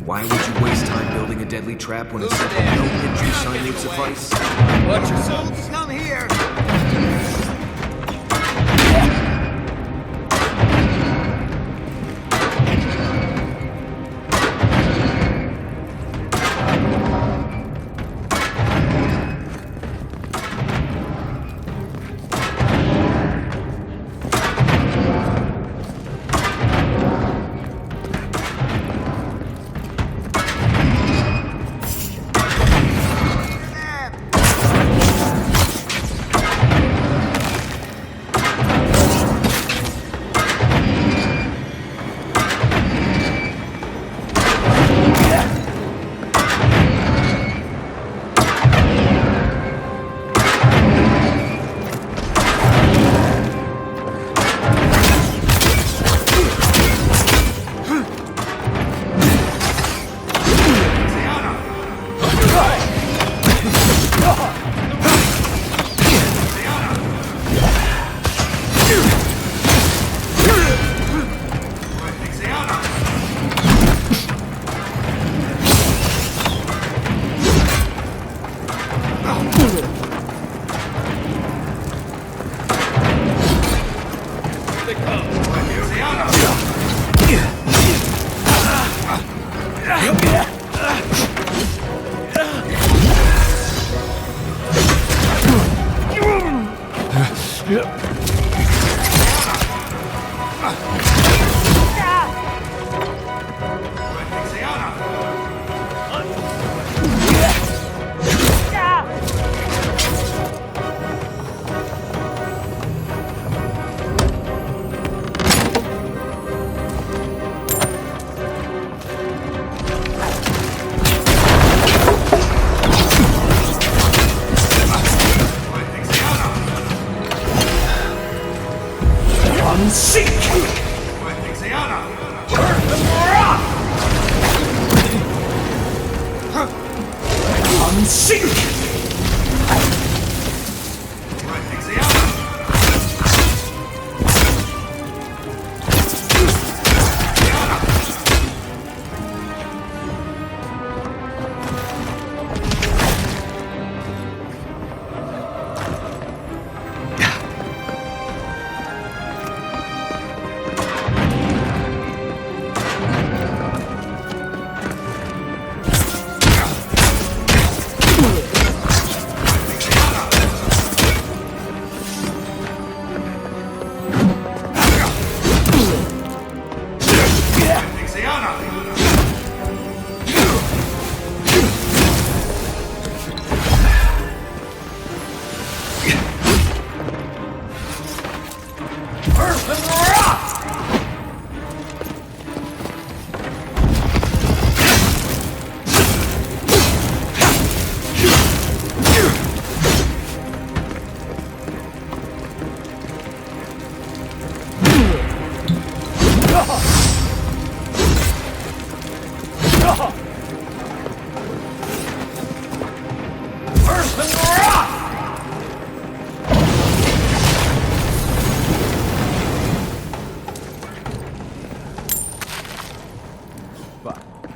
Why would you waste time building a deadly trap when a simple no entry sign would suffice? Watch yourselves! Come here!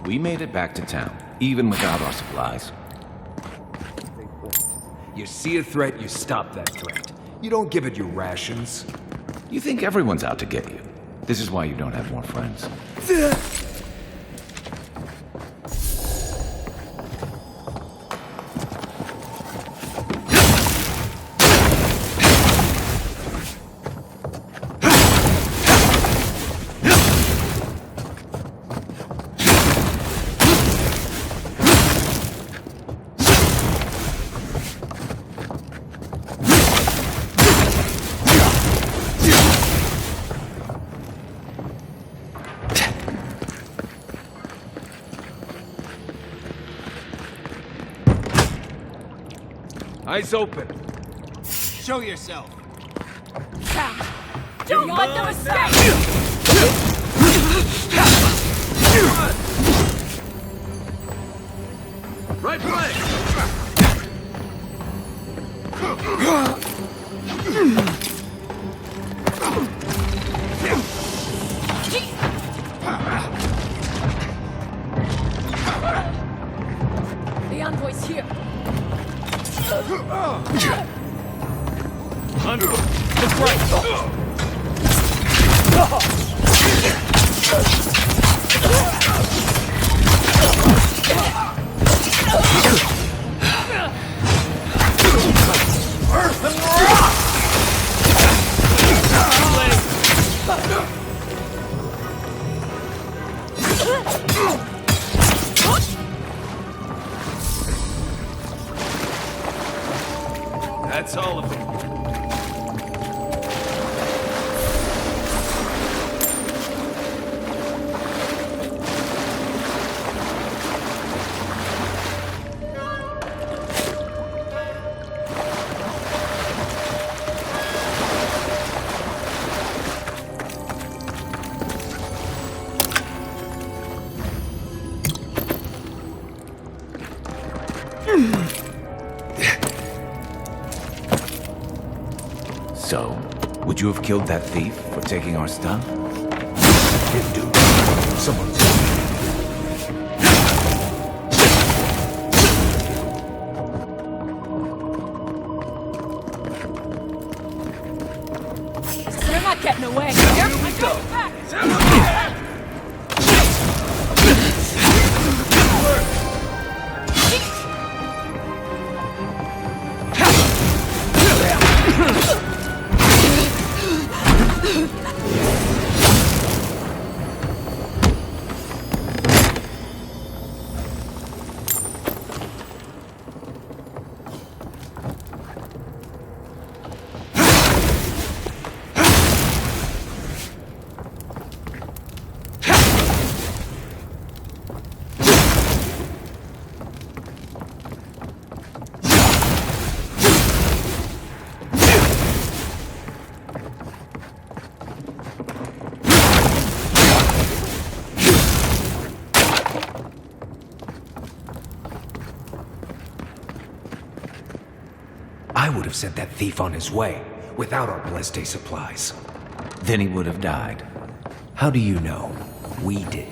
We made it back to town, even without our supplies. You see a threat, you stop that threat. You don't give it your rations. You think everyone's out to get you. This is why you don't have more friends. Eyes open. Show yourself. Don't let them escape! Right flank! The envoy's here. Under. That's right. Earth and rock! That's all of them. So, would you have killed that thief for taking our stuff? Dude, someone's... They're not getting away. Here we go. I would have sent that thief on his way, without our Bleste supplies. Then he would have died. How do you know? We did.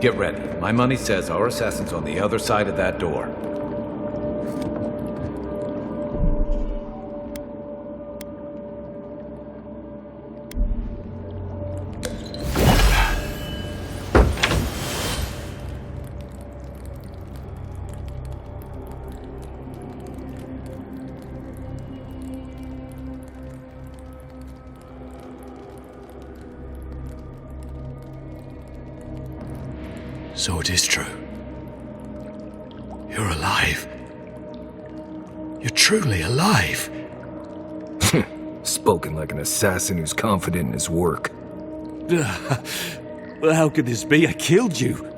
Get ready. My money says our assassin's on the other side of that door. So it is true. You're alive. You're truly alive. Spoken like an assassin who's confident in his work. Well, how could this be? I killed you.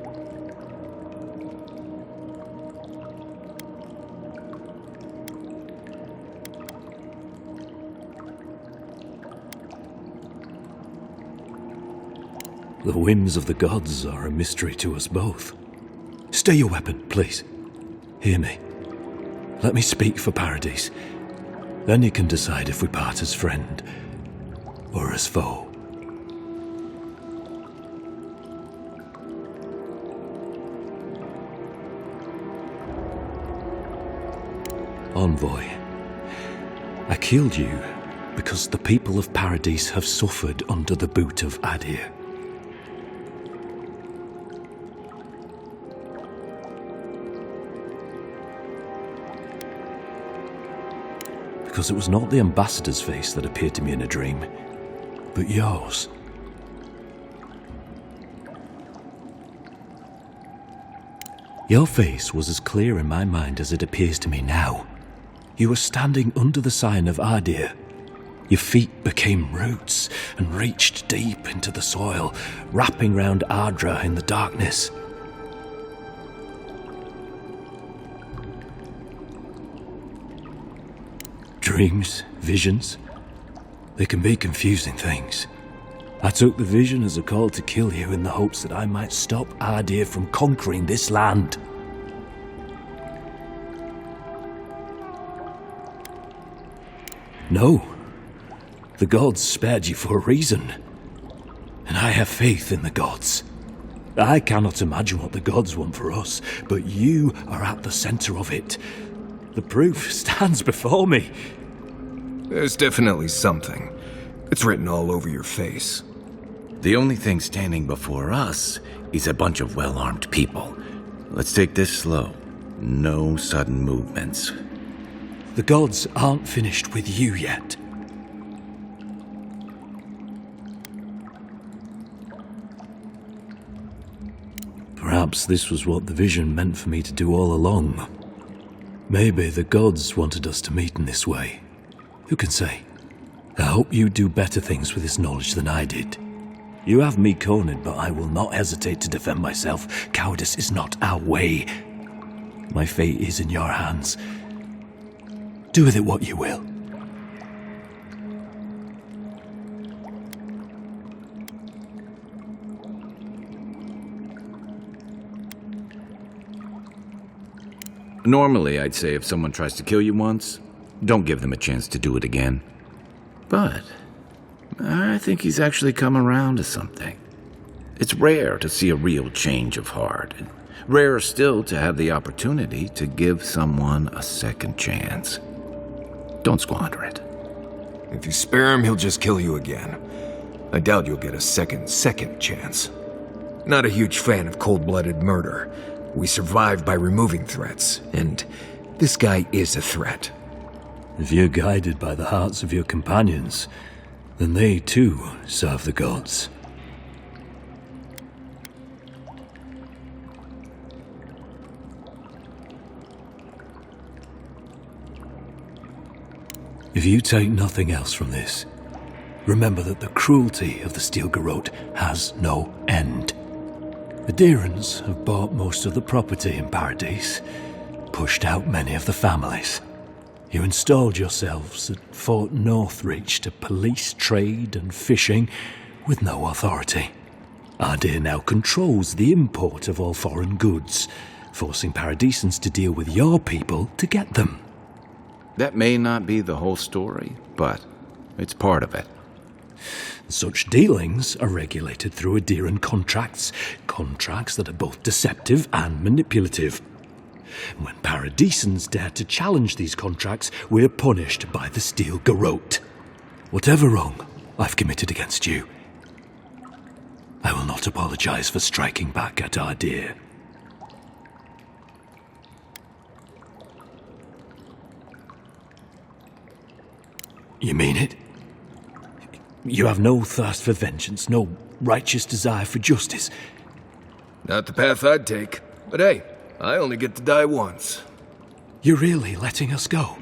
The whims of the gods are a mystery to us both. Stay your weapon, please. Hear me. Let me speak for Paradise. Then you can decide if we part as friend or as foe. Envoy, I killed you because the people of Paradise have suffered under the boot of Adir. Because it was not the ambassador's face that appeared to me in a dream, but yours. Your face was as clear in my mind as it appears to me now. You were standing under the sign of Adir. Your feet became roots and reached deep into the soil, wrapping round Ardra in the darkness. Dreams, visions, they can be confusing things. I took the vision as a call to kill you in the hopes that I might stop Adir from conquering this land. No, the gods spared you for a reason, and I have faith in the gods. I cannot imagine what the gods want for us, but you are at the center of it. The proof stands before me. There's definitely something. It's written all over your face. The only thing standing before us is a bunch of well-armed people. Let's take this slow. No sudden movements. The gods aren't finished with you yet. Perhaps this was what the vision meant for me to do all along. Maybe the gods wanted us to meet in this way. Who can say? I hope you do better things with this knowledge than I did. You have me cornered, but I will not hesitate to defend myself. Cowardice is not our way. My fate is in your hands. Do with it what you will. Normally, I'd say if someone tries to kill you once, don't give them a chance to do it again. But I think he's actually come around to something. It's rare to see a real change of heart. Rarer still to have the opportunity to give someone a second chance. Don't squander it. If you spare him, he'll just kill you again. I doubt you'll get a second chance. Not a huge fan of cold-blooded murder. We survive by removing threats, and this guy is a threat. If you're guided by the hearts of your companions, then they too serve the gods. If you take nothing else from this, remember that the cruelty of the Steel Garrote has no end. The Deerans have bought most of the property in Paradise, pushed out many of the families. You installed yourselves at Fort Northreach to police trade and fishing with no authority. Adir now controls the import of all foreign goods, forcing Paradisans to deal with your people to get them. That may not be the whole story, but it's part of it. Such dealings are regulated through Adiran contracts, contracts that are both deceptive and manipulative. When Paradisans dare to challenge these contracts, we're punished by the Steel Garrote. Whatever wrong I've committed against you, I will not apologize for striking back at Ardir. You mean it? You have no thirst for vengeance, no righteous desire for justice? Not the path I'd take. But hey, I only get to die once. You're really letting us go?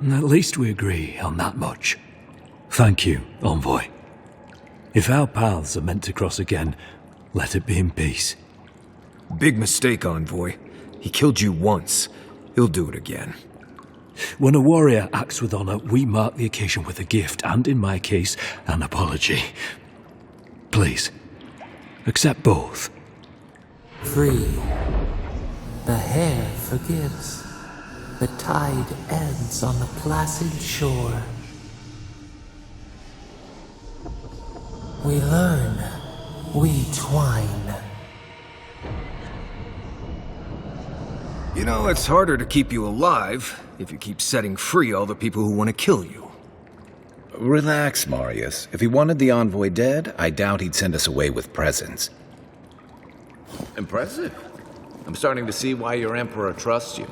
At least we agree on that much. Thank you, Envoy. If our paths are meant to cross again, let it be in peace. Big mistake, Envoy. He killed you once. He'll do it again. When a warrior acts with honor, we mark the occasion with a gift, and in my case, an apology. Please, accept both. Free. The hair forgives. The tide ebbs on the placid shore. We learn, we twine. You know, it's harder to keep you alive if you keep setting free all the people who want to kill you. Relax, Marius. If he wanted the envoy dead, I doubt he'd send us away with presents. Impressive. I'm starting to see why your emperor trusts you.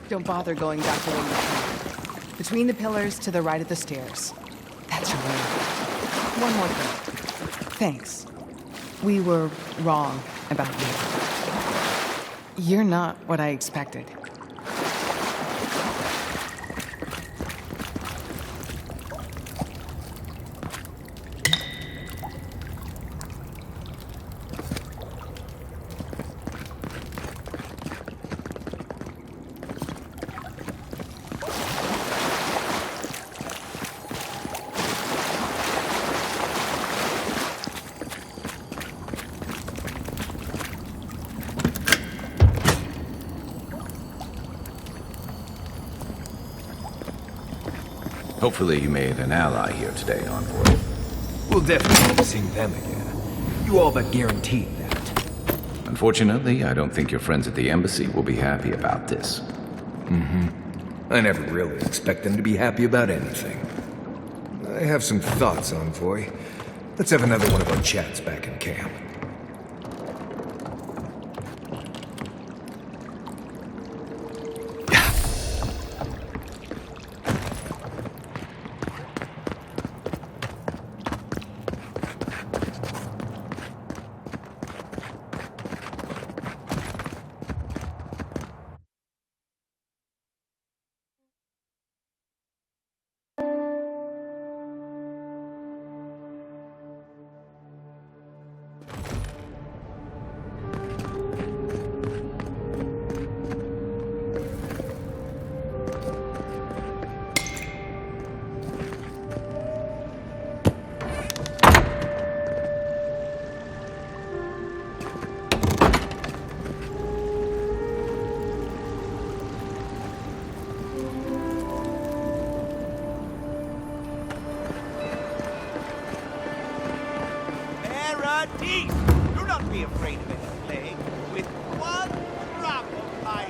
Don't bother going back the way you came. Between the pillars to the right of the stairs. That's your way. One more thing. Thanks. We were wrong about you. You're not what I expected. Hopefully you made an ally here today, Envoy. We'll definitely be seeing them again. You all but guaranteed that. Unfortunately, I don't think your friends at the embassy will be happy about this. I never really expect them to be happy about anything. I have some thoughts, Envoy. Let's have another one of our chats back in camp. my teeth. Do not be afraid of any plague. With one drop of my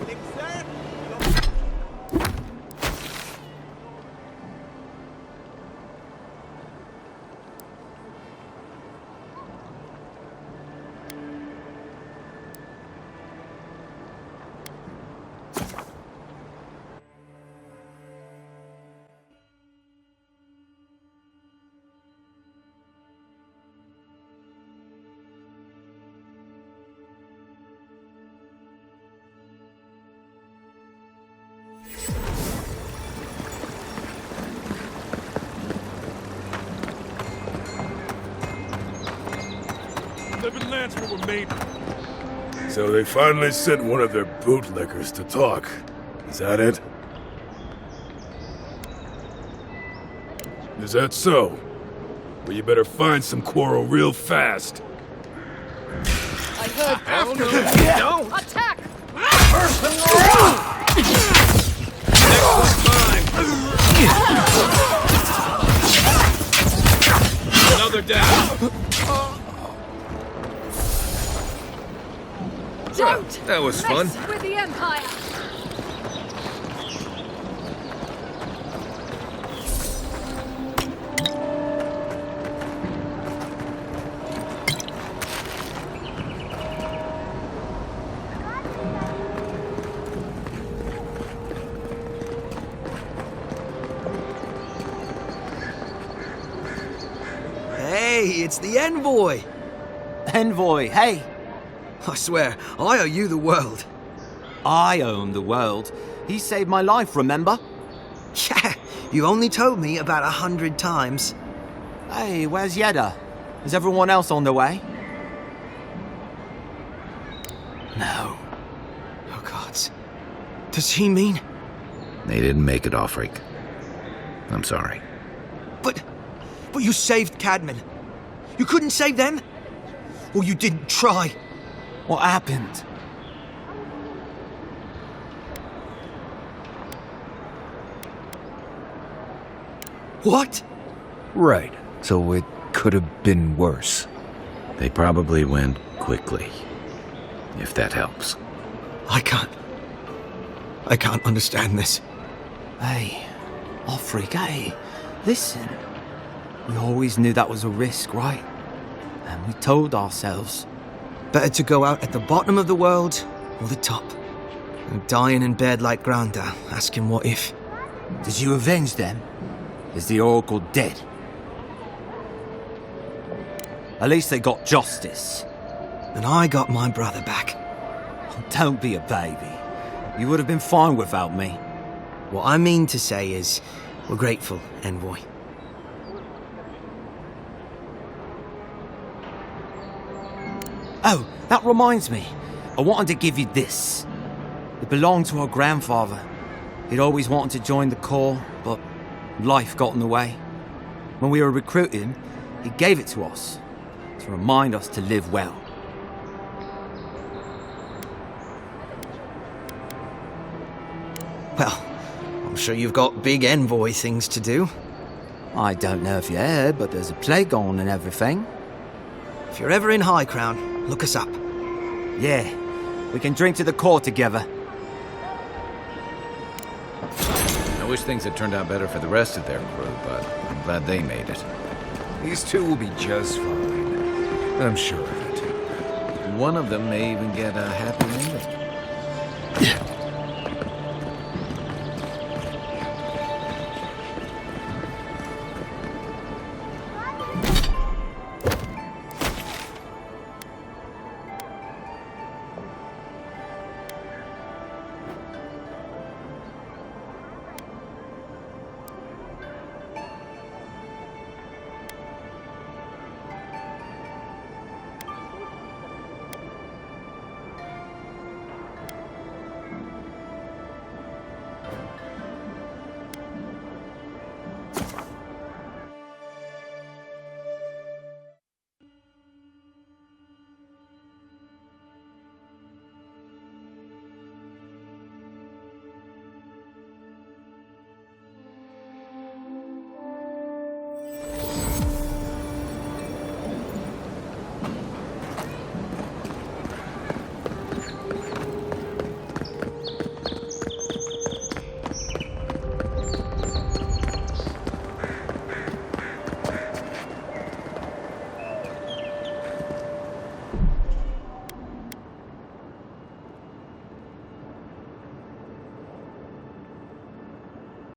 elixir, Living lands were made. So they finally sent one of their bootlickers to talk. Is that it? Is that so? Well, you better find some quarrel real fast. I heard after Don't! Attack! Another down! Don't That was fun. mess with the Empire! Hey, it's the envoy! Envoy, hey! I swear, I owe you the world. I owe him the world. He saved my life, remember? Yeah, you only told me about 100 times. Hey, where's Yeda? Is everyone else on their way? No. Oh, gods. Does he mean... They didn't make it, Offreak. I'm sorry. But you saved Cadman. You couldn't save them? Or you didn't try? What happened? What? Right. So it could have been worse. They probably went quickly, if that helps. I can't understand this. Hey, Offreak, hey, listen. We always knew that was a risk, right? And we told ourselves. Better to go out at the bottom of the world or the top. And dying in bed like Granda, asking what if. Did you avenge them? Is the Oracle dead? At least they got justice. And I got my brother back. Don't be a baby. You would have been fine without me. What I mean to say is, we're grateful, Envoy. Oh, that reminds me. I wanted to give you this. It belonged to our grandfather. He'd always wanted to join the Corps, but life got in the way. When we were recruiting, he gave it to us to remind us to live well. Well, I'm sure you've got big Envoy things to do. I don't know if you heard, but there's a plague on and everything. If you're ever in High Crown, look us up. Yeah, we can drink to the Corps together. I wish things had turned out better for the rest of their crew, but I'm glad they made it. These two will be just fine. I'm sure of it. One of them may even get a happy ending.